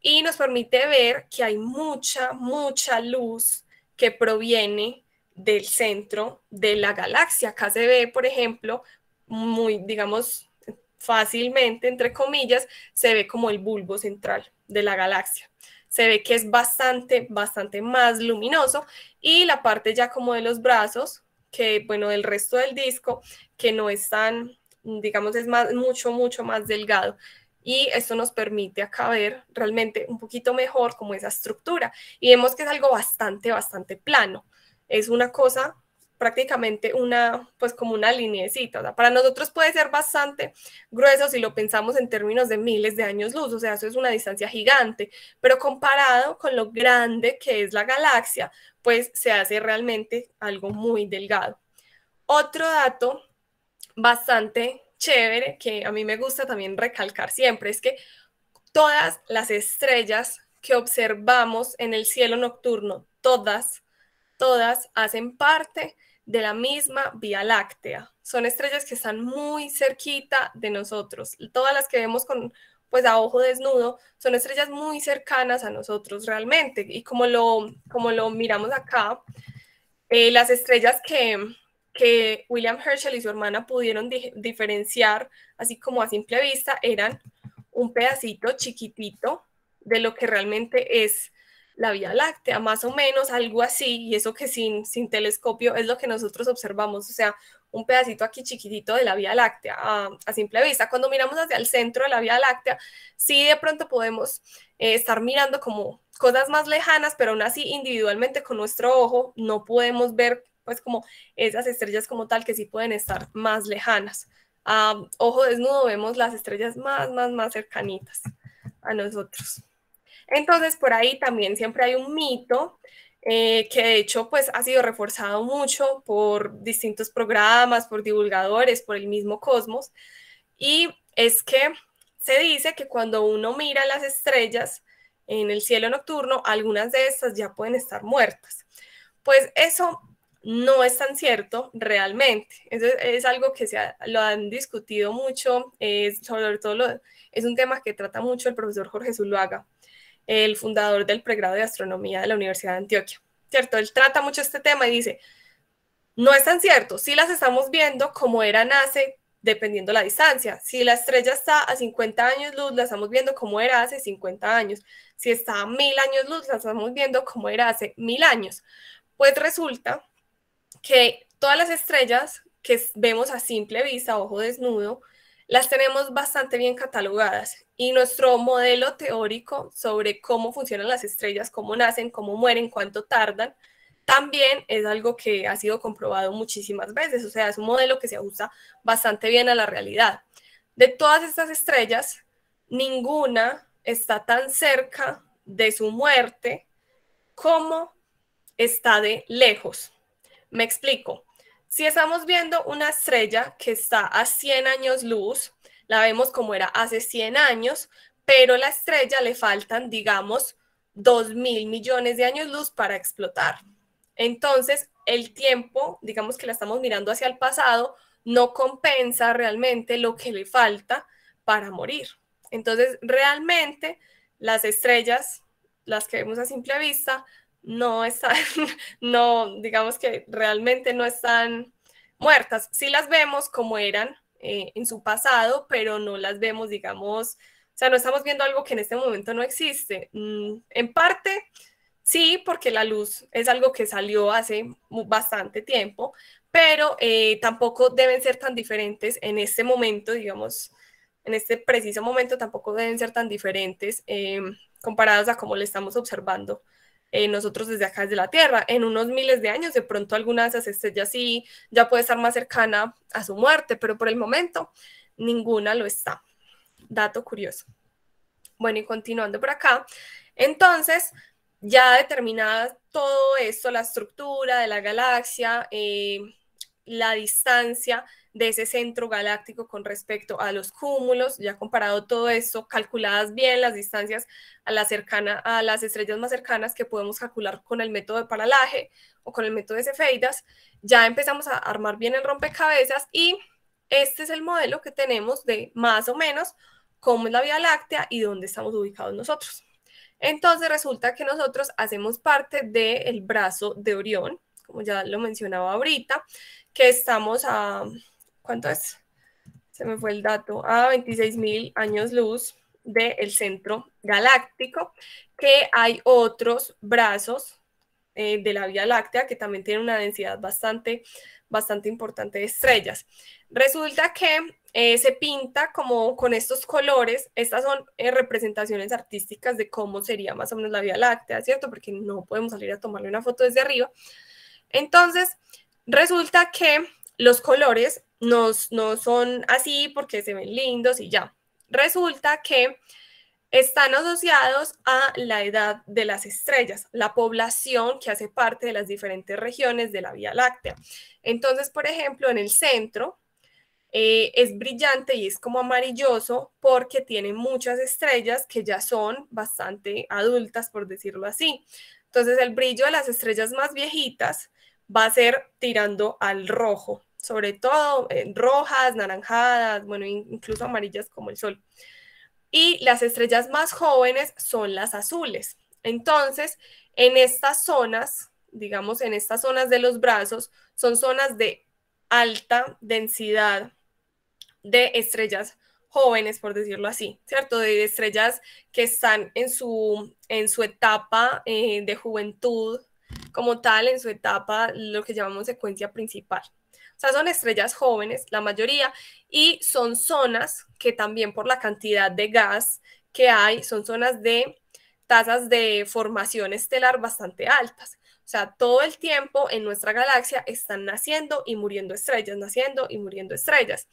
y nos permite ver que hay mucha luz que proviene del centro de la galaxia. Acá se ve, por ejemplo, muy, digamos, fácilmente, entre comillas, se ve como el bulbo central de la galaxia. Se ve que es bastante más luminoso, y la parte ya como de los brazos, que bueno, del resto del disco, que no es tan, digamos, es mucho más delgado. Y esto nos permite acá ver realmente un poquito mejor como esa estructura. Y vemos que es algo bastante plano. Es una cosa prácticamente pues como una lineecita. O sea, para nosotros puede ser bastante grueso si lo pensamos en términos de miles de años luz. O sea, eso es una distancia gigante. Pero comparado con lo grande que es la galaxia, pues se hace realmente algo muy delgado. Otro dato bastante chévere que a mí me gusta también recalcar siempre es que todas las estrellas que observamos en el cielo nocturno, todas hacen parte de la misma Vía Láctea. Son estrellas que están muy cerquita de nosotros. Todas las que vemos pues a ojo desnudo son estrellas muy cercanas a nosotros realmente. Y como lo miramos acá, las estrellas que William Herschel y su hermana pudieron diferenciar, así como a simple vista, eran un pedacito chiquitito de lo que realmente es la Vía Láctea, más o menos algo así, y eso que sin telescopio es lo que nosotros observamos, o sea, un pedacito aquí chiquitito de la Vía Láctea a simple vista. Cuando miramos hacia el centro de la Vía Láctea, sí de pronto podemos estar mirando como cosas más lejanas, pero aún así individualmente con nuestro ojo no podemos ver pues como esas estrellas como tal, que sí pueden estar más lejanas. Ojo desnudo vemos las estrellas más cercanitas a nosotros. Entonces, por ahí también siempre hay un mito que de hecho pues ha sido reforzado mucho por distintos programas, por divulgadores, por el mismo Cosmos, y es que se dice que cuando uno mira las estrellas en el cielo nocturno, algunas de estas ya pueden estar muertas. Pues eso no es tan cierto realmente. Eso es algo que lo han discutido mucho, sobre todo es un tema que trata mucho el profesor Jorge Zuluaga, el fundador del pregrado de astronomía de la Universidad de Antioquia, ¿cierto? Él trata mucho este tema y dice, no es tan cierto, sí las estamos viendo como eran hace, dependiendo la distancia. Si la estrella está a 50 años luz, la estamos viendo como era hace 50 años. Si está a 1000 años luz, la estamos viendo como era hace 1000 años. Pues resulta que todas las estrellas que vemos a simple vista, ojo desnudo, las tenemos bastante bien catalogadas, y nuestro modelo teórico sobre cómo funcionan las estrellas, cómo nacen, cómo mueren, cuánto tardan, también es algo que ha sido comprobado muchísimas veces. O sea, es un modelo que se ajusta bastante bien a la realidad. De todas estas estrellas, ninguna está tan cerca de su muerte como está de lejos. Me explico. Si estamos viendo una estrella que está a 100 años luz, la vemos como era hace 100 años, pero a la estrella le faltan, digamos, 2000 millones de años luz para explotar. Entonces, el tiempo, digamos que la estamos mirando hacia el pasado, no compensa realmente lo que le falta para morir. Entonces, realmente, las estrellas, las que vemos a simple vista, no están, no, digamos que realmente no están muertas. Sí las vemos como eran en su pasado, pero no las vemos, digamos, o sea, no estamos viendo algo que en este momento no existe. En parte, sí, porque la luz es algo que salió hace bastante tiempo, pero tampoco deben ser tan diferentes en este momento, digamos, en este preciso momento tampoco deben ser tan diferentes comparados a cómo le estamos observando nosotros desde acá, desde la Tierra. En unos miles de años, de pronto alguna de esas estrellas sí ya puede estar más cercana a su muerte, pero por el momento ninguna lo está. Dato curioso. Bueno, y continuando por acá, entonces, ya determinada todo esto, la estructura de la galaxia, la distancia de ese centro galáctico con respecto a los cúmulos, ya comparado todo esto, calculadas bien las distancias a las estrellas más cercanas que podemos calcular con el método de paralaje o con el método de Cefeidas, ya empezamos a armar bien el rompecabezas, y este es el modelo que tenemos de más o menos cómo es la Vía Láctea y dónde estamos ubicados nosotros. Entonces resulta que nosotros hacemos parte del brazo de Orión, como ya lo mencionaba ahorita, que estamos a, ¿cuánto es? Se me fue el dato, a 26.000 años luz del centro galáctico, que hay otros brazos de la Vía Láctea que también tienen una densidad bastante importante de estrellas. Resulta que se pinta como con estos colores. Estas son representaciones artísticas de cómo sería más o menos la Vía Láctea, ¿cierto? Porque no podemos salir a tomarle una foto desde arriba. Entonces, resulta que los colores no son así porque se ven lindos y ya. Resulta que están asociados a la edad de las estrellas, la población que hace parte de las diferentes regiones de la Vía Láctea. Entonces, por ejemplo, en el centro es brillante y es como amarilloso porque tiene muchas estrellas que ya son bastante adultas, por decirlo así. Entonces, el brillo de las estrellas más viejitas va a ser tirando al rojo, sobre todo rojas, naranjadas, bueno, incluso amarillas como el sol. Y las estrellas más jóvenes son las azules. Entonces, en estas zonas, digamos, en estas zonas de los brazos, son zonas de alta densidad de estrellas jóvenes, por decirlo así, ¿cierto? De estrellas que están en su etapa de juventud como tal, en su etapa, lo que llamamos secuencia principal. O sea, son estrellas jóvenes, la mayoría, y son zonas que también por la cantidad de gas que hay, son zonas de tasas de formación estelar bastante altas. O sea, todo el tiempo en nuestra galaxia están naciendo y muriendo estrellas, naciendo y muriendo estrellas.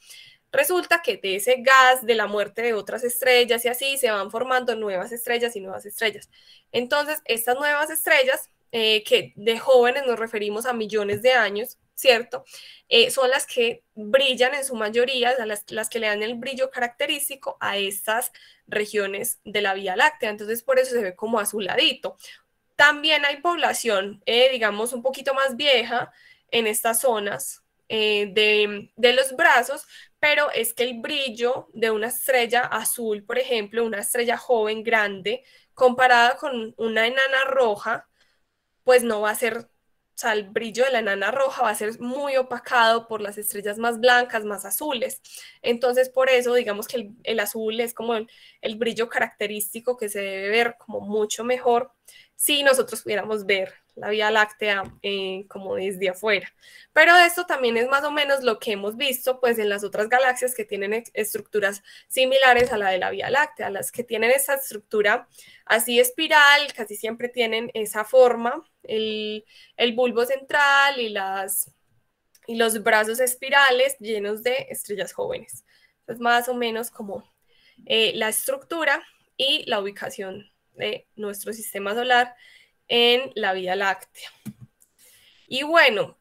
Resulta que de ese gas, de la muerte de otras estrellas y así, se van formando nuevas estrellas y nuevas estrellas. Entonces, estas nuevas estrellas, que de jóvenes nos referimos a millones de años, ¿cierto? Son las que brillan en su mayoría, las que le dan el brillo característico a estas regiones de la Vía Láctea. Entonces, por eso se ve como azuladito. También hay población, digamos, un poquito más vieja en estas zonas de los brazos, pero es que el brillo de una estrella azul, por ejemplo, una estrella joven grande, comparada con una enana roja, pues no va a ser, o sea, el brillo de la enana roja va a ser muy opacado por las estrellas más blancas, más azules. Entonces, por eso, digamos que el azul es como el brillo característico que se debe ver como mucho mejor si nosotros pudiéramos ver la Vía Láctea como desde afuera. Pero esto también es más o menos lo que hemos visto pues en las otras galaxias que tienen estructuras similares a la de la Vía Láctea. Las que tienen esa estructura así espiral, casi siempre tienen esa forma, el bulbo central y los brazos espirales llenos de estrellas jóvenes. Es más o menos como la estructura y la ubicación de nuestro sistema solar en la Vía Láctea. Y bueno,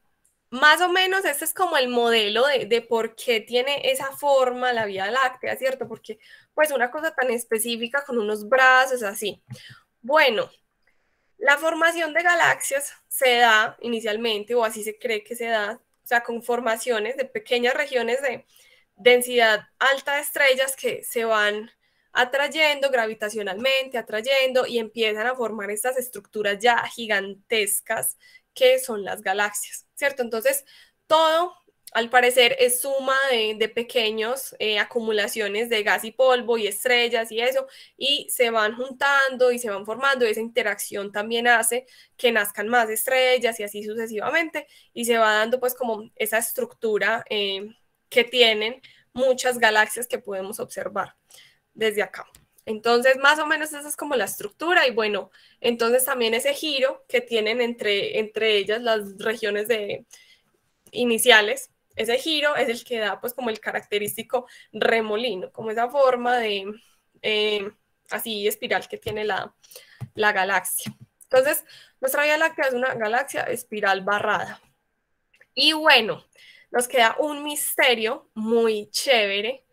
más o menos este es como el modelo de por qué tiene esa forma la Vía Láctea, ¿cierto? Porque pues una cosa tan específica con unos brazos así. Bueno, la formación de galaxias se da inicialmente, o así se cree que se da, o sea, con formaciones de pequeñas regiones de densidad alta de estrellas que se van atrayendo gravitacionalmente, atrayendo y empiezan a formar estas estructuras ya gigantescas que son las galaxias, ¿cierto? Entonces, todo al parecer es suma de pequeños acumulaciones de gas y polvo y estrellas y eso, y se van juntando y se van formando, y esa interacción también hace que nazcan más estrellas y así sucesivamente, y se va dando pues como esa estructura que tienen muchas galaxias que podemos observar desde acá. Entonces, más o menos esa es como la estructura y bueno, entonces también ese giro que tienen entre ellas las regiones iniciales, ese giro es el que da pues como el característico remolino, como esa forma de así espiral que tiene la galaxia. Entonces, nuestra Vía Láctea es una galaxia espiral barrada. Y bueno, nos queda un misterio muy chévere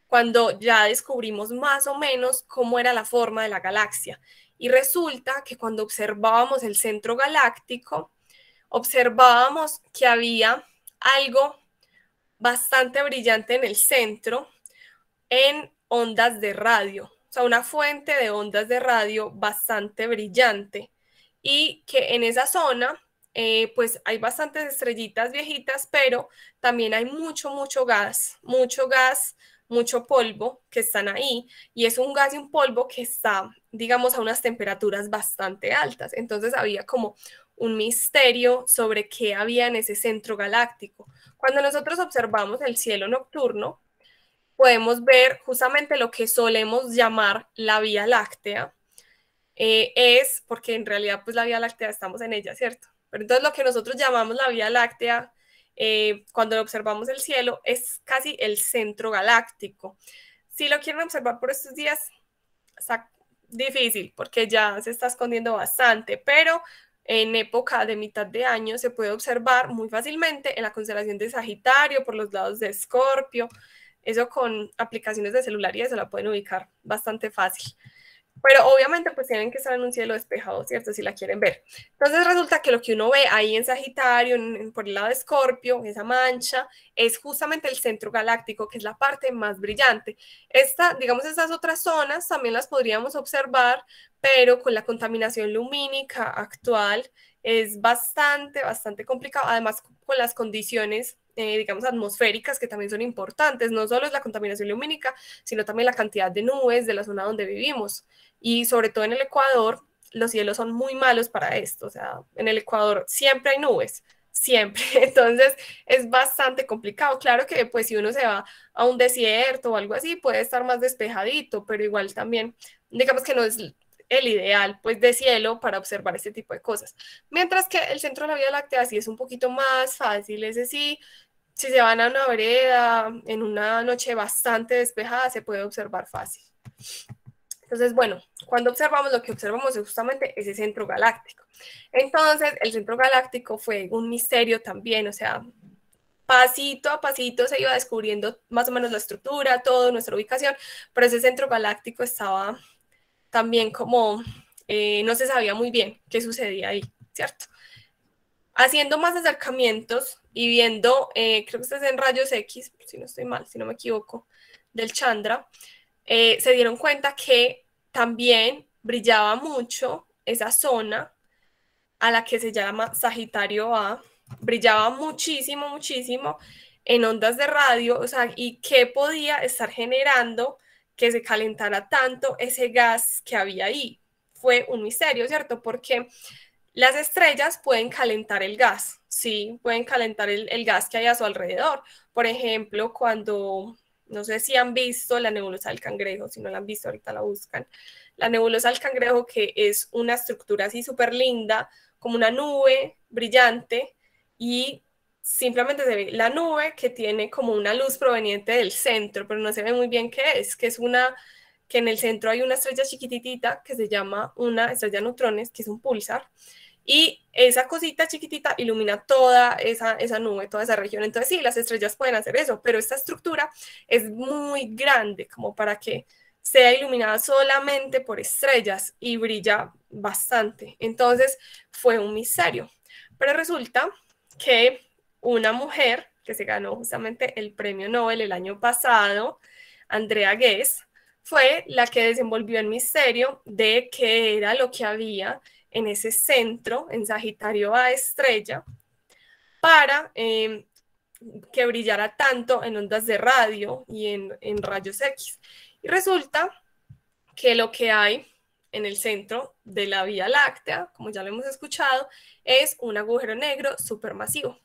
cuando ya descubrimos más o menos cómo era la forma de la galaxia. Y resulta que cuando observábamos el centro galáctico, observábamos que había algo bastante brillante en el centro en ondas de radio, o sea, una fuente de ondas de radio bastante brillante y que en esa zona pues hay bastantes estrellitas viejitas, pero también hay mucho gas, mucho polvo que están ahí, y es un gas y un polvo que está, digamos, a unas temperaturas bastante altas. Entonces había como un misterio sobre qué había en ese centro galáctico. Cuando nosotros observamos el cielo nocturno, podemos ver justamente lo que solemos llamar la Vía Láctea. Es porque en realidad pues la Vía Láctea estamos en ella, ¿cierto? Pero entonces lo que nosotros llamamos la Vía Láctea, cuando observamos el cielo, es casi el centro galáctico. Si lo quieren observar por estos días, está difícil porque ya se está escondiendo bastante, pero en época de mitad de año se puede observar muy fácilmente en la constelación de Sagitario, por los lados de Escorpio. Eso con aplicaciones de celular y eso la pueden ubicar bastante fácil. Pero obviamente pues tienen que estar en un cielo despejado, ¿cierto? Si la quieren ver. Entonces resulta que lo que uno ve ahí en Sagitario, por el lado de Escorpio, esa mancha, es justamente el centro galáctico, que es la parte más brillante. Digamos, estas otras zonas también las podríamos observar, pero con la contaminación lumínica actual es bastante complicado. Además, con las condiciones digamos, atmosféricas, que también son importantes. No solo es la contaminación lumínica, sino también la cantidad de nubes de la zona donde vivimos. Y sobre todo en el Ecuador, los cielos son muy malos para esto. O sea, en el Ecuador siempre hay nubes, siempre. Entonces, es bastante complicado. Claro que, pues, si uno se va a un desierto o algo así, puede estar más despejadito, pero igual también, digamos que no es el ideal, pues, de cielo para observar este tipo de cosas. Mientras que el centro de la Vía Láctea sí es un poquito más fácil, ese sí, si se van a una vereda en una noche bastante despejada, se puede observar fácil. Entonces, bueno, cuando observamos, lo que observamos es justamente ese centro galáctico. Entonces, el centro galáctico fue un misterio también, o sea, pasito a pasito se iba descubriendo más o menos la estructura, todo, nuestra ubicación, pero ese centro galáctico estaba también como, no se sabía muy bien qué sucedía ahí, ¿cierto? Haciendo más acercamientos y viendo, creo que esto es en rayos X, si no estoy mal, si no me equivoco, del Chandra, se dieron cuenta que también brillaba mucho esa zona a la que se llama Sagitario A, brillaba muchísimo en ondas de radio, o sea, y qué podía estar generando que se calentara tanto ese gas que había ahí. Fue un misterio, ¿cierto? Porque las estrellas pueden calentar el gas, sí, pueden calentar el gas que hay a su alrededor. Por ejemplo, cuando, no sé si han visto la nebulosa del Cangrejo, si no la han visto, ahorita la buscan. La nebulosa del Cangrejo, que es una estructura así súper linda, como una nube brillante, y simplemente se ve la nube que tiene como una luz proveniente del centro, pero no se ve muy bien qué es, que en el centro hay una estrella chiquitita que se llama una estrella de neutrones, que es un pulsar, y esa cosita chiquitita ilumina toda esa nube, toda esa región. Entonces sí, las estrellas pueden hacer eso, pero esta estructura es muy grande como para que sea iluminada solamente por estrellas y brilla bastante. Entonces fue un misterio. Pero resulta que una mujer que se ganó justamente el premio Nobel el año pasado, Andrea Ghez, fue la que desenvolvió el misterio de qué era lo que había en ese centro, en Sagitario A estrella, para que brillara tanto en ondas de radio y en rayos X. Y resulta que lo que hay en el centro de la Vía Láctea, como ya lo hemos escuchado, es un agujero negro supermasivo.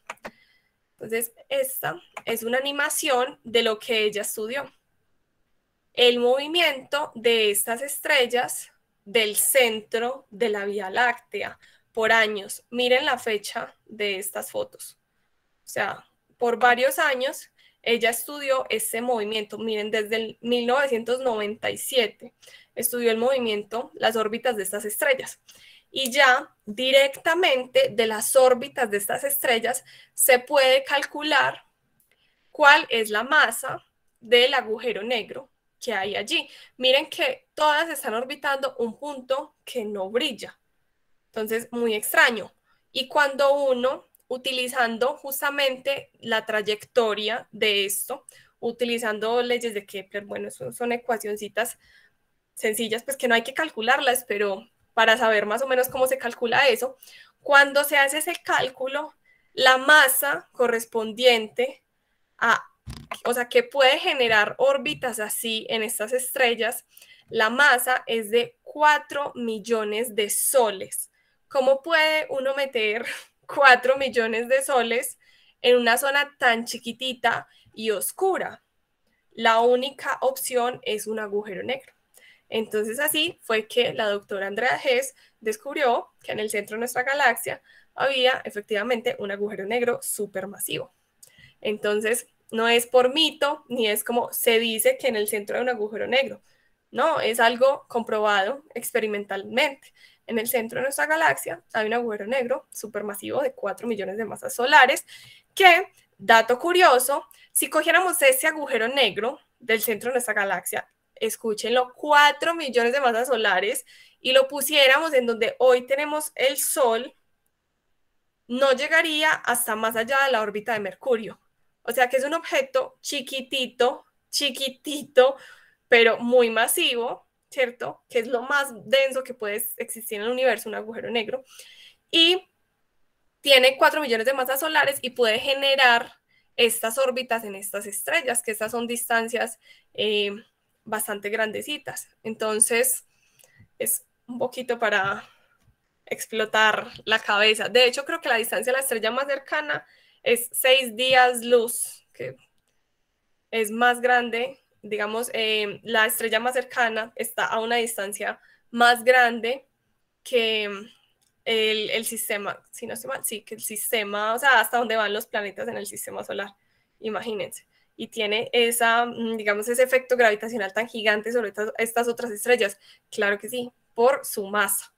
Entonces, esta es una animación de lo que ella estudió. El movimiento de estas estrellas del centro de la Vía Láctea por años. Miren la fecha de estas fotos. O sea, por varios años ella estudió ese movimiento. Miren, desde el 1997 estudió el movimiento, las órbitas de estas estrellas. Y ya directamente de las órbitas de estas estrellas se puede calcular cuál es la masa del agujero negro que hay allí. Miren que todas están orbitando un punto que no brilla. Entonces, muy extraño. Y cuando uno, utilizando justamente la trayectoria de esto, utilizando leyes de Kepler, bueno, son ecuacioncitas sencillas, pues que no hay que calcularlas, pero para saber más o menos cómo se calcula eso, cuando se hace ese cálculo, la masa correspondiente a, o sea, que puede generar órbitas así en estas estrellas, la masa es de 4 millones de soles. ¿Cómo puede uno meter 4 millones de soles en una zona tan chiquitita y oscura? La única opción es un agujero negro. Entonces así fue que la doctora Andrea Hess descubrió que en el centro de nuestra galaxia había efectivamente un agujero negro supermasivo. Entonces no es por mito, ni es como se dice que en el centro hay un agujero negro. No, es algo comprobado experimentalmente. En el centro de nuestra galaxia hay un agujero negro supermasivo de 4 millones de masas solares que, dato curioso, si cogiéramos ese agujero negro del centro de nuestra galaxia, escúchenlo, 4 millones de masas solares, y lo pusiéramos en donde hoy tenemos el Sol, no llegaría hasta más allá de la órbita de Mercurio. O sea que es un objeto chiquitito, chiquitito, pero muy masivo, ¿cierto? Que es lo más denso que puede existir en el universo, un agujero negro. Y tiene 4 millones de masas solares y puede generar estas órbitas en estas estrellas, que estas son distancias bastante grandecitas. Entonces, es un poquito para explotar la cabeza. De hecho, creo que la distancia a la estrella más cercana es 6 días luz, que es más grande. Digamos, la estrella más cercana está a una distancia más grande que el sistema, si no estoy mal, sí, que el sistema, o sea, hasta donde van los planetas en el sistema solar, imagínense. Y tiene esa, digamos, ese efecto gravitacional tan gigante sobre estas otras estrellas. Claro que sí, por su masa.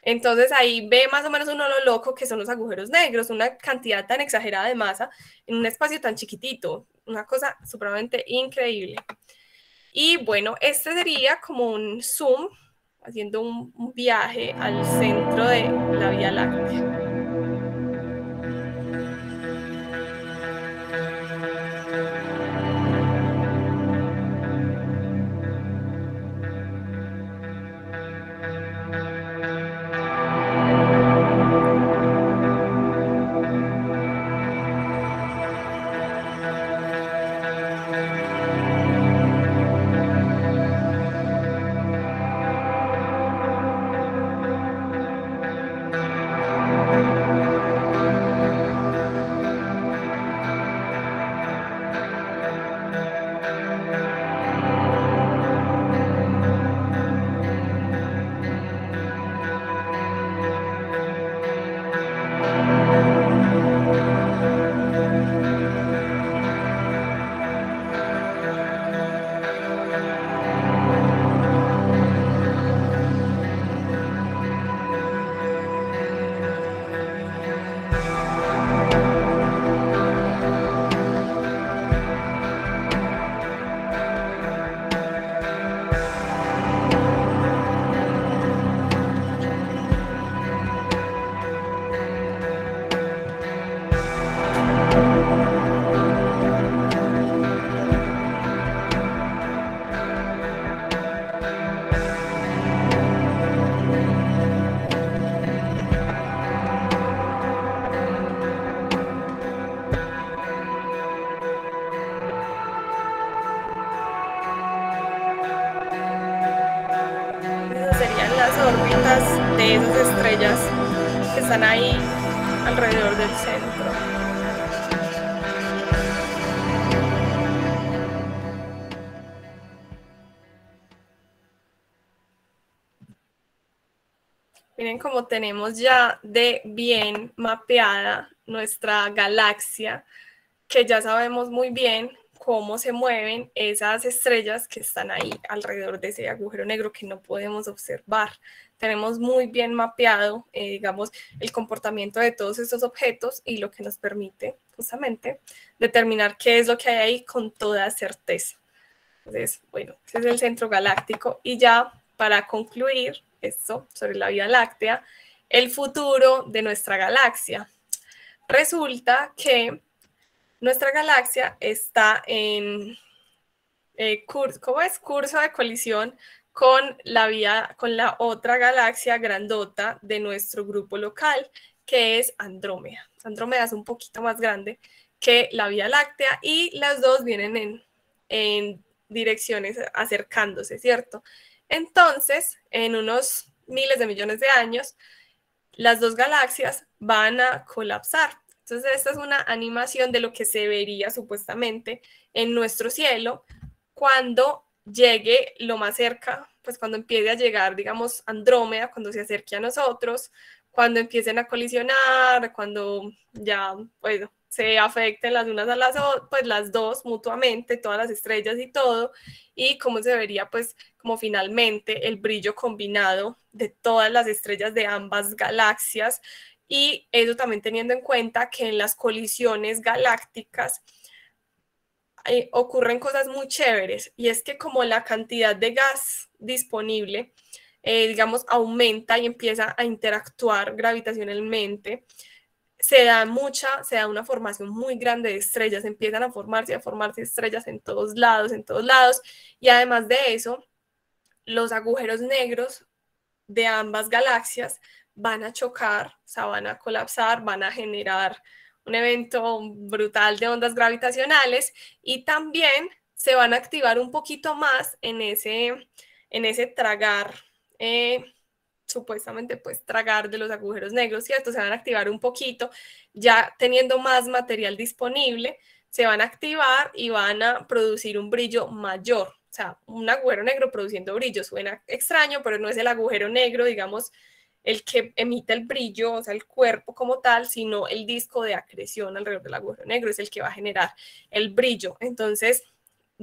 Entonces ahí ve más o menos uno lo loco que son los agujeros negros, una cantidad tan exagerada de masa en un espacio tan chiquitito, una cosa supremamente increíble. Y bueno, este sería como un zoom, haciendo un viaje al centro de la Vía Láctea. Las órbitas de esas estrellas que están ahí alrededor del centro. Miren cómo tenemos ya de bien mapeada nuestra galaxia, que ya sabemos muy bien cómo se mueven esas estrellas que están ahí alrededor de ese agujero negro que no podemos observar. Tenemos muy bien mapeado, digamos, el comportamiento de todos estos objetos y lo que nos permite justamente determinar qué es lo que hay ahí con toda certeza. Entonces, bueno, ese es el centro galáctico. Y ya para concluir esto sobre la Vía Láctea, el futuro de nuestra galaxia. Resulta que nuestra galaxia está en curso de colisión con con la otra galaxia grandota de nuestro grupo local, que es Andrómeda. Andrómeda es un poquito más grande que la Vía Láctea y las dos vienen en direcciones acercándose, ¿cierto? Entonces, en unos miles de millones de años, las dos galaxias van a colapsar. Entonces, esta es una animación de lo que se vería supuestamente en nuestro cielo cuando llegue lo más cerca, pues cuando empiece a llegar, digamos, Andrómeda, cuando se acerque a nosotros, cuando empiecen a colisionar, cuando ya, pues, se afecten las unas a las otras, pues las dos mutuamente, todas las estrellas y todo, y cómo se vería, pues, como finalmente el brillo combinado de todas las estrellas de ambas galaxias, y eso también teniendo en cuenta que en las colisiones galácticas ocurren cosas muy chéveres, y es que como la cantidad de gas disponible, digamos, aumenta y empieza a interactuar gravitacionalmente, se da una formación muy grande de estrellas, empiezan a formarse estrellas en todos lados, y además de eso, los agujeros negros de ambas galaxias van a chocar, o sea, van a colapsar, van a generar un evento brutal de ondas gravitacionales, y también se van a activar un poquito más en ese tragar, supuestamente pues tragar de los agujeros negros, ¿cierto? Se van a activar un poquito, ya teniendo más material disponible, se van a activar y van a producir un brillo mayor. O sea, un agujero negro produciendo brillo suena extraño, pero no es el agujero negro, digamos, el que emite el brillo, o sea, el cuerpo como tal, sino el disco de acreción alrededor del agujero negro es el que va a generar el brillo. Entonces,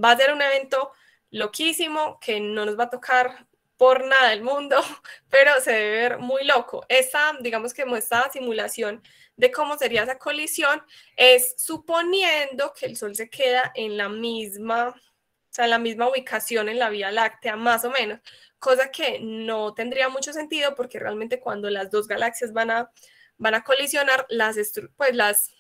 va a ser un evento loquísimo que no nos va a tocar por nada del mundo, pero se debe ver muy loco. Digamos que esta simulación de cómo sería esa colisión es suponiendo que el Sol se queda en la misma, o sea, en la misma ubicación en la Vía Láctea, más o menos, cosa que no tendría mucho sentido porque realmente cuando las dos galaxias van a colisionar, pues las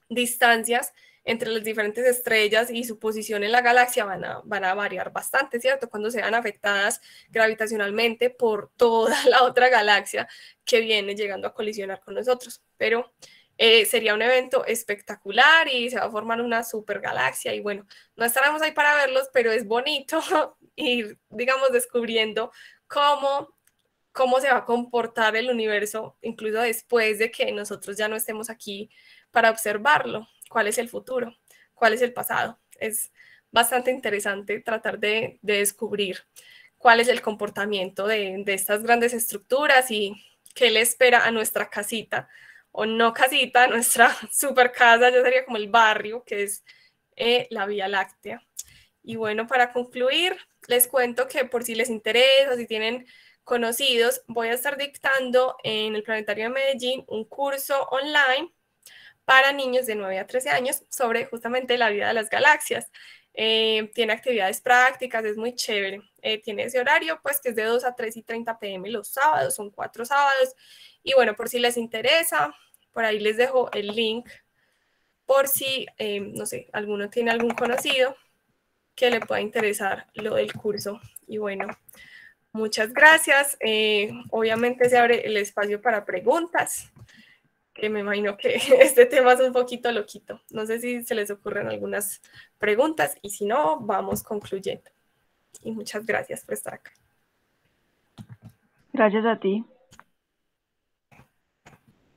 distancias entre las diferentes estrellas y su posición en la galaxia van a variar bastante, ¿cierto? Cuando sean afectadas gravitacionalmente por toda la otra galaxia que viene llegando a colisionar con nosotros. Pero sería un evento espectacular y se va a formar una super galaxia y bueno, no estaremos ahí para verlos, pero es bonito ir, digamos, descubriendo cómo se va a comportar el universo, incluso después de que nosotros ya no estemos aquí para observarlo. ¿Cuál es el futuro? ¿Cuál es el pasado? Es bastante interesante tratar de descubrir cuál es el comportamiento de estas grandes estructuras y qué le espera a nuestra casita, o no casita, nuestra super casa, ya sería como el barrio, que es la Vía Láctea. Y bueno, para concluir, les cuento que por si les interesa, si tienen conocidos, voy a estar dictando en el Planetario de Medellín un curso online para niños de 9 a 13 años sobre justamente la vida de las galaxias. Tiene actividades prácticas, es muy chévere. Tiene ese horario, pues, que es de 2 a 3 y 30 p.m. los sábados, son 4 sábados. Y bueno, por si les interesa, por ahí les dejo el link, por si, no sé, alguno tiene algún conocido que le pueda interesar lo del curso. Y bueno, muchas gracias. Obviamente se abre el espacio para preguntas, que me imagino que este tema es un poquito loquito. No sé si se les ocurren algunas preguntas y si no, vamos concluyendo. Y muchas gracias por estar acá. Gracias a ti.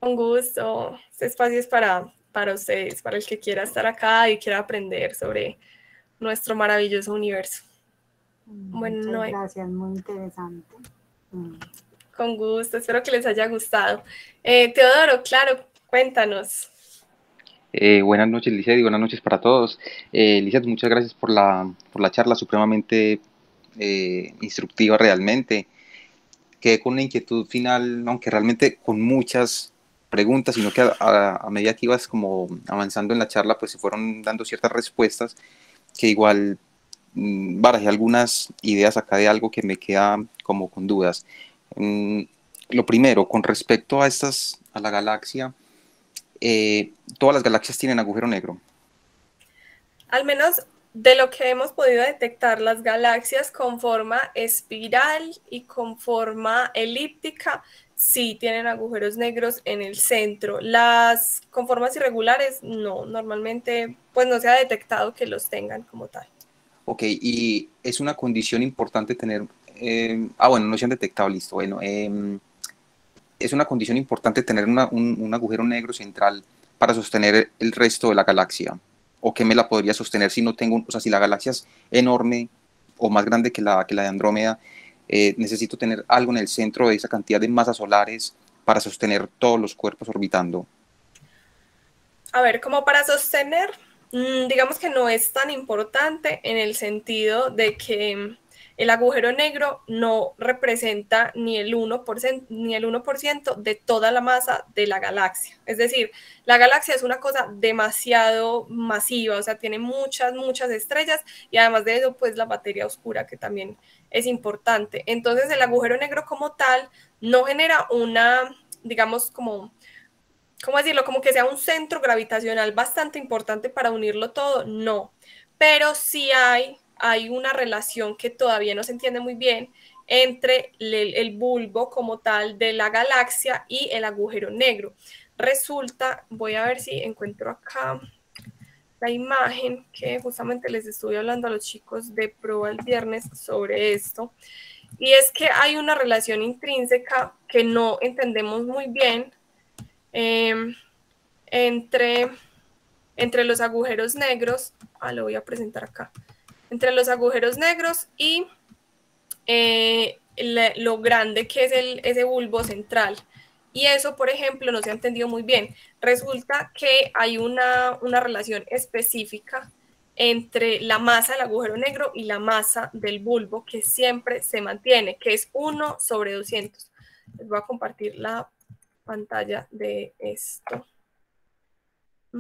Con gusto. Este espacio es para ustedes, para el que quiera estar acá y quiera aprender sobre nuestro maravilloso universo. Bueno, muchas gracias, muy interesante. Con gusto, espero que les haya gustado. Teodoro, claro, cuéntanos. Buenas noches, Lizeth, y buenas noches para todos. Lizeth, muchas gracias por la charla supremamente instructiva realmente. Quedé con una inquietud final, aunque realmente con muchas preguntas, sino que a medida que ibas como avanzando en la charla, pues se fueron dando ciertas respuestas que igual barajé algunas ideas acá de algo que me queda como con dudas. Lo primero, con respecto a la galaxia, todas las galaxias tienen agujero negro. Al menos de lo que hemos podido detectar, las galaxias con forma espiral y con forma elíptica sí tienen agujeros negros en el centro. Las con formas irregulares no, normalmente pues no se ha detectado que los tengan como tal. Ok, y es una condición importante tener, bueno, no se han detectado, listo, bueno, es una condición importante tener un agujero negro central para sostener el resto de la galaxia. ¿O qué me la podría sostener si no tengo, o sea, si la galaxia es enorme o más grande que la de Andrómeda, necesito tener algo en el centro de esa cantidad de masas solares para sostener todos los cuerpos orbitando? A ver, como para sostener, digamos que no es tan importante en el sentido de que el agujero negro no representa ni el 1% de toda la masa de la galaxia. Es decir, la galaxia es una cosa demasiado masiva, o sea, tiene muchas, muchas estrellas y además de eso, pues la materia oscura que también es importante. Entonces, el agujero negro como tal no genera una, digamos, como ¿cómo decirlo? Como que sea un centro gravitacional bastante importante para unirlo todo, no. Pero sí hay una relación que todavía no se entiende muy bien entre el bulbo como tal de la galaxia y el agujero negro. Resulta, voy a ver si encuentro acá la imagen que justamente les estuve hablando a los chicos de prueba el viernes sobre esto. Y es que hay una relación intrínseca que no entendemos muy bien. Entre, entre los agujeros negros, lo voy a presentar acá, entre los agujeros negros y lo grande que es ese bulbo central. Y eso, por ejemplo, no se ha entendido muy bien. Resulta que hay una relación específica entre la masa del agujero negro y la masa del bulbo que siempre se mantiene, que es 1/200. Les voy a compartir la pantalla de esto. Se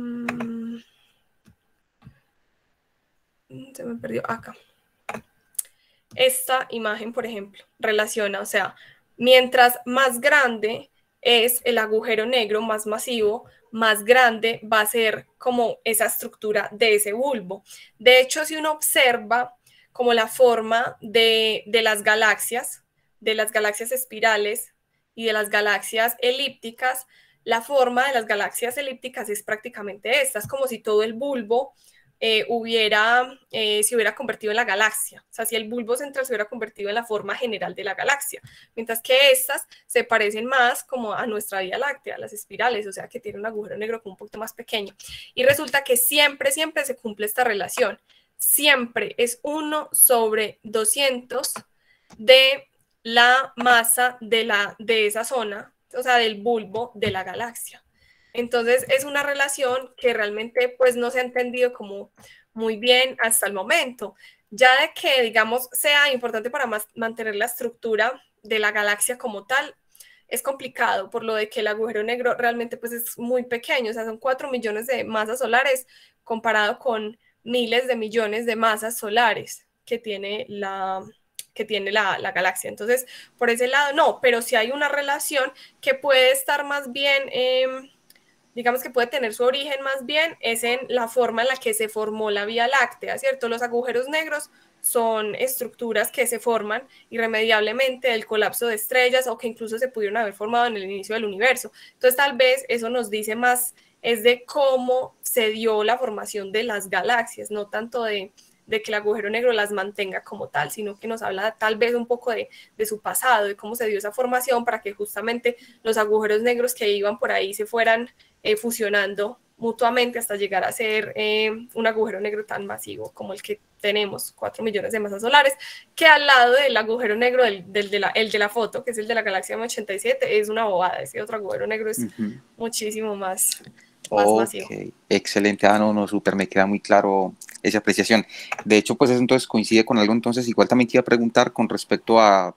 me perdió acá. Esta imagen, por ejemplo, relaciona, o sea, mientras más grande es el agujero negro, más masivo, más grande va a ser como esa estructura de ese bulbo. De hecho, si uno observa como la forma de las galaxias espirales y de las galaxias elípticas, la forma de las galaxias elípticas es prácticamente esta, es como si todo el bulbo se hubiera convertido en la galaxia, o sea, si el bulbo central se hubiera convertido en la forma general de la galaxia, mientras que estas se parecen más como a nuestra Vía Láctea, las espirales, o sea, que tiene un agujero negro como un poquito más pequeño. Y resulta que siempre, siempre se cumple esta relación, siempre es 1/200 de la masa de esa zona, o sea, del bulbo de la galaxia. Entonces es una relación que realmente pues no se ha entendido como muy bien hasta el momento. Ya de que, digamos, sea importante para mantener la estructura de la galaxia como tal, es complicado por lo de que el agujero negro realmente pues es muy pequeño, o sea, son 4 millones de masas solares comparado con miles de millones de masas solares que tiene la galaxia. Entonces, por ese lado, no, pero sí hay una relación que puede estar más bien digamos que puede tener su origen más bien es en la forma en la que se formó la Vía Láctea, ¿cierto? Los agujeros negros son estructuras que se forman irremediablemente del colapso de estrellas o que incluso se pudieron haber formado en el inicio del universo. Entonces, tal vez eso nos dice más es de cómo se dio la formación de las galaxias, no tanto de que el agujero negro las mantenga como tal, sino que nos habla tal vez un poco de su pasado, de cómo se dio esa formación para que justamente los agujeros negros que iban por ahí se fueran fusionando mutuamente hasta llegar a ser un agujero negro tan masivo como el que tenemos, 4 millones de masas solares, que al lado del agujero negro, el de la foto, que es el de la galaxia M87, es una bobada. Ese otro agujero negro es muchísimo más masivo. Excelente, no, súper, me queda muy claro esa apreciación. De hecho, pues eso entonces coincide con algo, entonces igual también te iba a preguntar con respecto a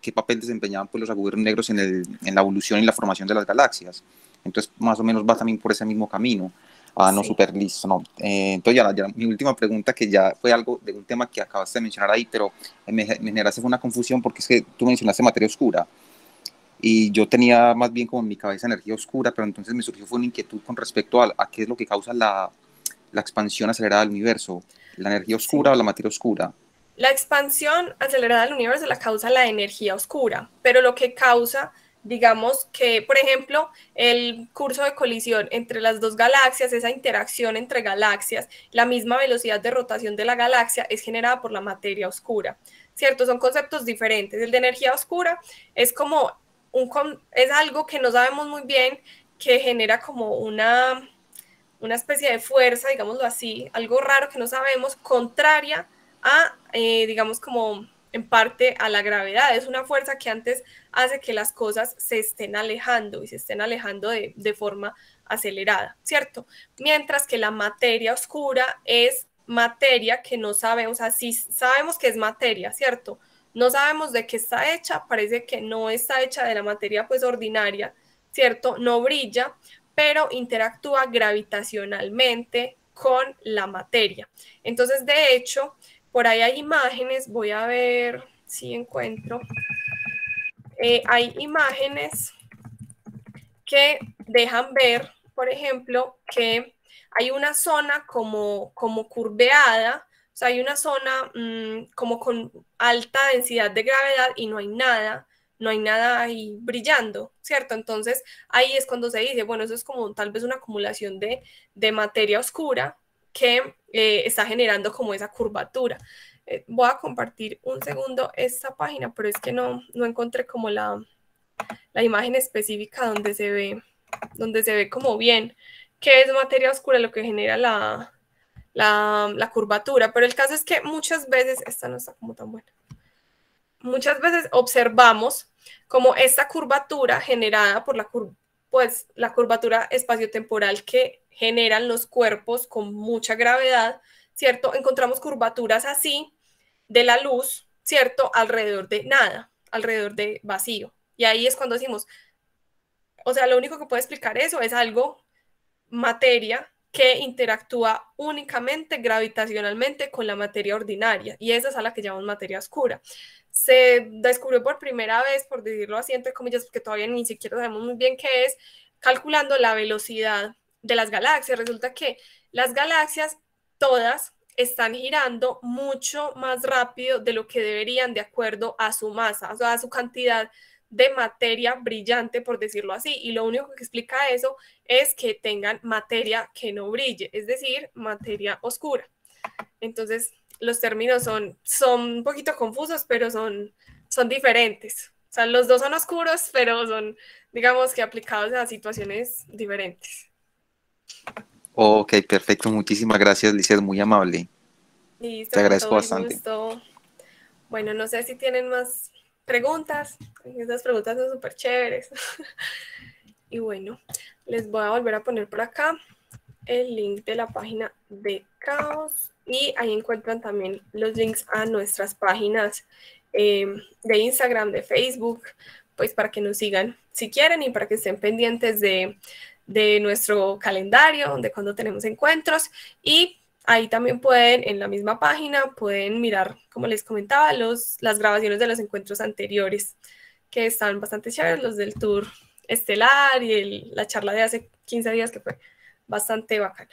qué papel desempeñaban pues los agujeros negros en la evolución y la formación de las galaxias. Entonces, más o menos va también por ese mismo camino. No, súper listo, no. Entonces, ya mi última pregunta, que ya fue algo de un tema que acabaste de mencionar ahí, pero me generaste una confusión porque es que tú mencionaste materia oscura. Y yo tenía más bien como en mi cabeza energía oscura, pero entonces me surgió fue una inquietud con respecto a qué es lo que causa la expansión acelerada del universo? ¿La energía oscura o la materia oscura? La expansión acelerada del universo la causa la energía oscura, pero lo que causa, digamos que, por ejemplo, el curso de colisión entre las dos galaxias, esa interacción entre galaxias, la misma velocidad de rotación de la galaxia es generada por la materia oscura, ¿cierto? Son conceptos diferentes. El de energía oscura es como es algo que no sabemos muy bien, que genera como una especie de fuerza, digámoslo así, algo raro que no sabemos, contraria a, digamos, como en parte a la gravedad. Es una fuerza que antes hace que las cosas se estén alejando y se estén alejando de forma acelerada, ¿cierto? Mientras que la materia oscura es materia que no sabemos, o sea, sí sabemos que es materia, ¿cierto? No sabemos de qué está hecha, parece que no está hecha de la materia pues ordinaria, ¿cierto? No brilla, pero interactúa gravitacionalmente con la materia. Entonces, de hecho, por ahí hay imágenes, voy a ver si encuentro. Hay imágenes que dejan ver, por ejemplo, que hay una zona como curveada, o sea, hay una zona como con alta densidad de gravedad y no hay nada ahí brillando, ¿cierto? Entonces ahí es cuando se dice, bueno, eso es como tal vez una acumulación de materia oscura que está generando como esa curvatura. Voy a compartir un segundo esta página, pero es que no encontré como la imagen específica donde se ve como bien qué es materia oscura lo que genera la curvatura, pero el caso es que muchas veces, esta no está como tan buena, muchas veces observamos como esta curvatura generada por la curvatura espaciotemporal que generan los cuerpos con mucha gravedad, ¿cierto? Encontramos curvaturas así de la luz, ¿cierto? Alrededor de nada, alrededor de vacío. Y ahí es cuando decimos, o sea, lo único que puede explicar eso es algo, materia, que interactúa únicamente gravitacionalmente con la materia ordinaria, y esa es a la que llamamos materia oscura. Se descubrió por primera vez, por decirlo así, entre comillas, porque todavía ni siquiera sabemos muy bien qué es, calculando la velocidad de las galaxias. Resulta que las galaxias todas están girando mucho más rápido de lo que deberían de acuerdo a su masa, o sea, a su cantidad de materia brillante, por decirlo así, y lo único que explica eso es que tengan materia que no brille, es decir, materia oscura. Entonces, los términos son un poquito confusos, pero son diferentes. O sea, los dos son oscuros, pero son, digamos que aplicados a situaciones diferentes. Ok, perfecto. Muchísimas gracias, Lizeth. Muy amable. Listo, Te con agradezco todo el bastante. gusto. Bueno, no sé si tienen más preguntas. Esas preguntas son súper chéveres. Y bueno, les voy a volver a poner por acá el link de la página de Caos y ahí encuentran también los links a nuestras páginas de Instagram, de Facebook, pues para que nos sigan si quieren y para que estén pendientes de nuestro calendario, de cuando tenemos encuentros, y ahí también pueden, en la misma página, pueden mirar, como les comentaba, las grabaciones de los encuentros anteriores, que están bastante chéveres, los del tour estelar y la charla de hace 15 días que fue bastante bacana.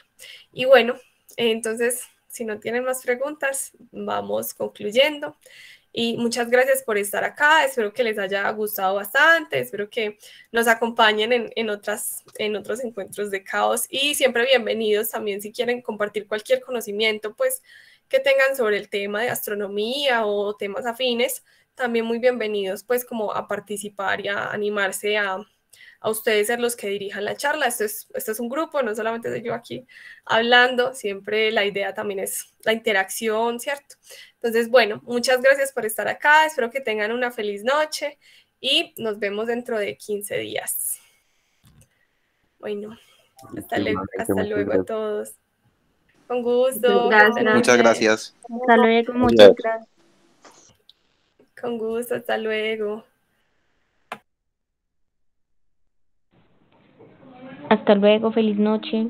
Y bueno, entonces, si no tienen más preguntas, vamos concluyendo. Y muchas gracias por estar acá. Espero que les haya gustado bastante. Espero que nos acompañen en otros encuentros de Caos. Y siempre bienvenidos también si quieren compartir cualquier conocimiento, pues, que tengan sobre el tema de astronomía o temas afines. También muy bienvenidos, pues, como a participar y a animarse a ustedes ser los que dirijan la charla. Esto es un grupo, no solamente soy yo aquí hablando, siempre la idea también es la interacción, ¿cierto? Entonces, bueno, muchas gracias por estar acá, espero que tengan una feliz noche y nos vemos dentro de 15 días. Bueno, hasta luego a todos. Con gusto. Muchas gracias. Hasta luego, muchas gracias. Con gusto, hasta luego. Hasta luego, feliz noche.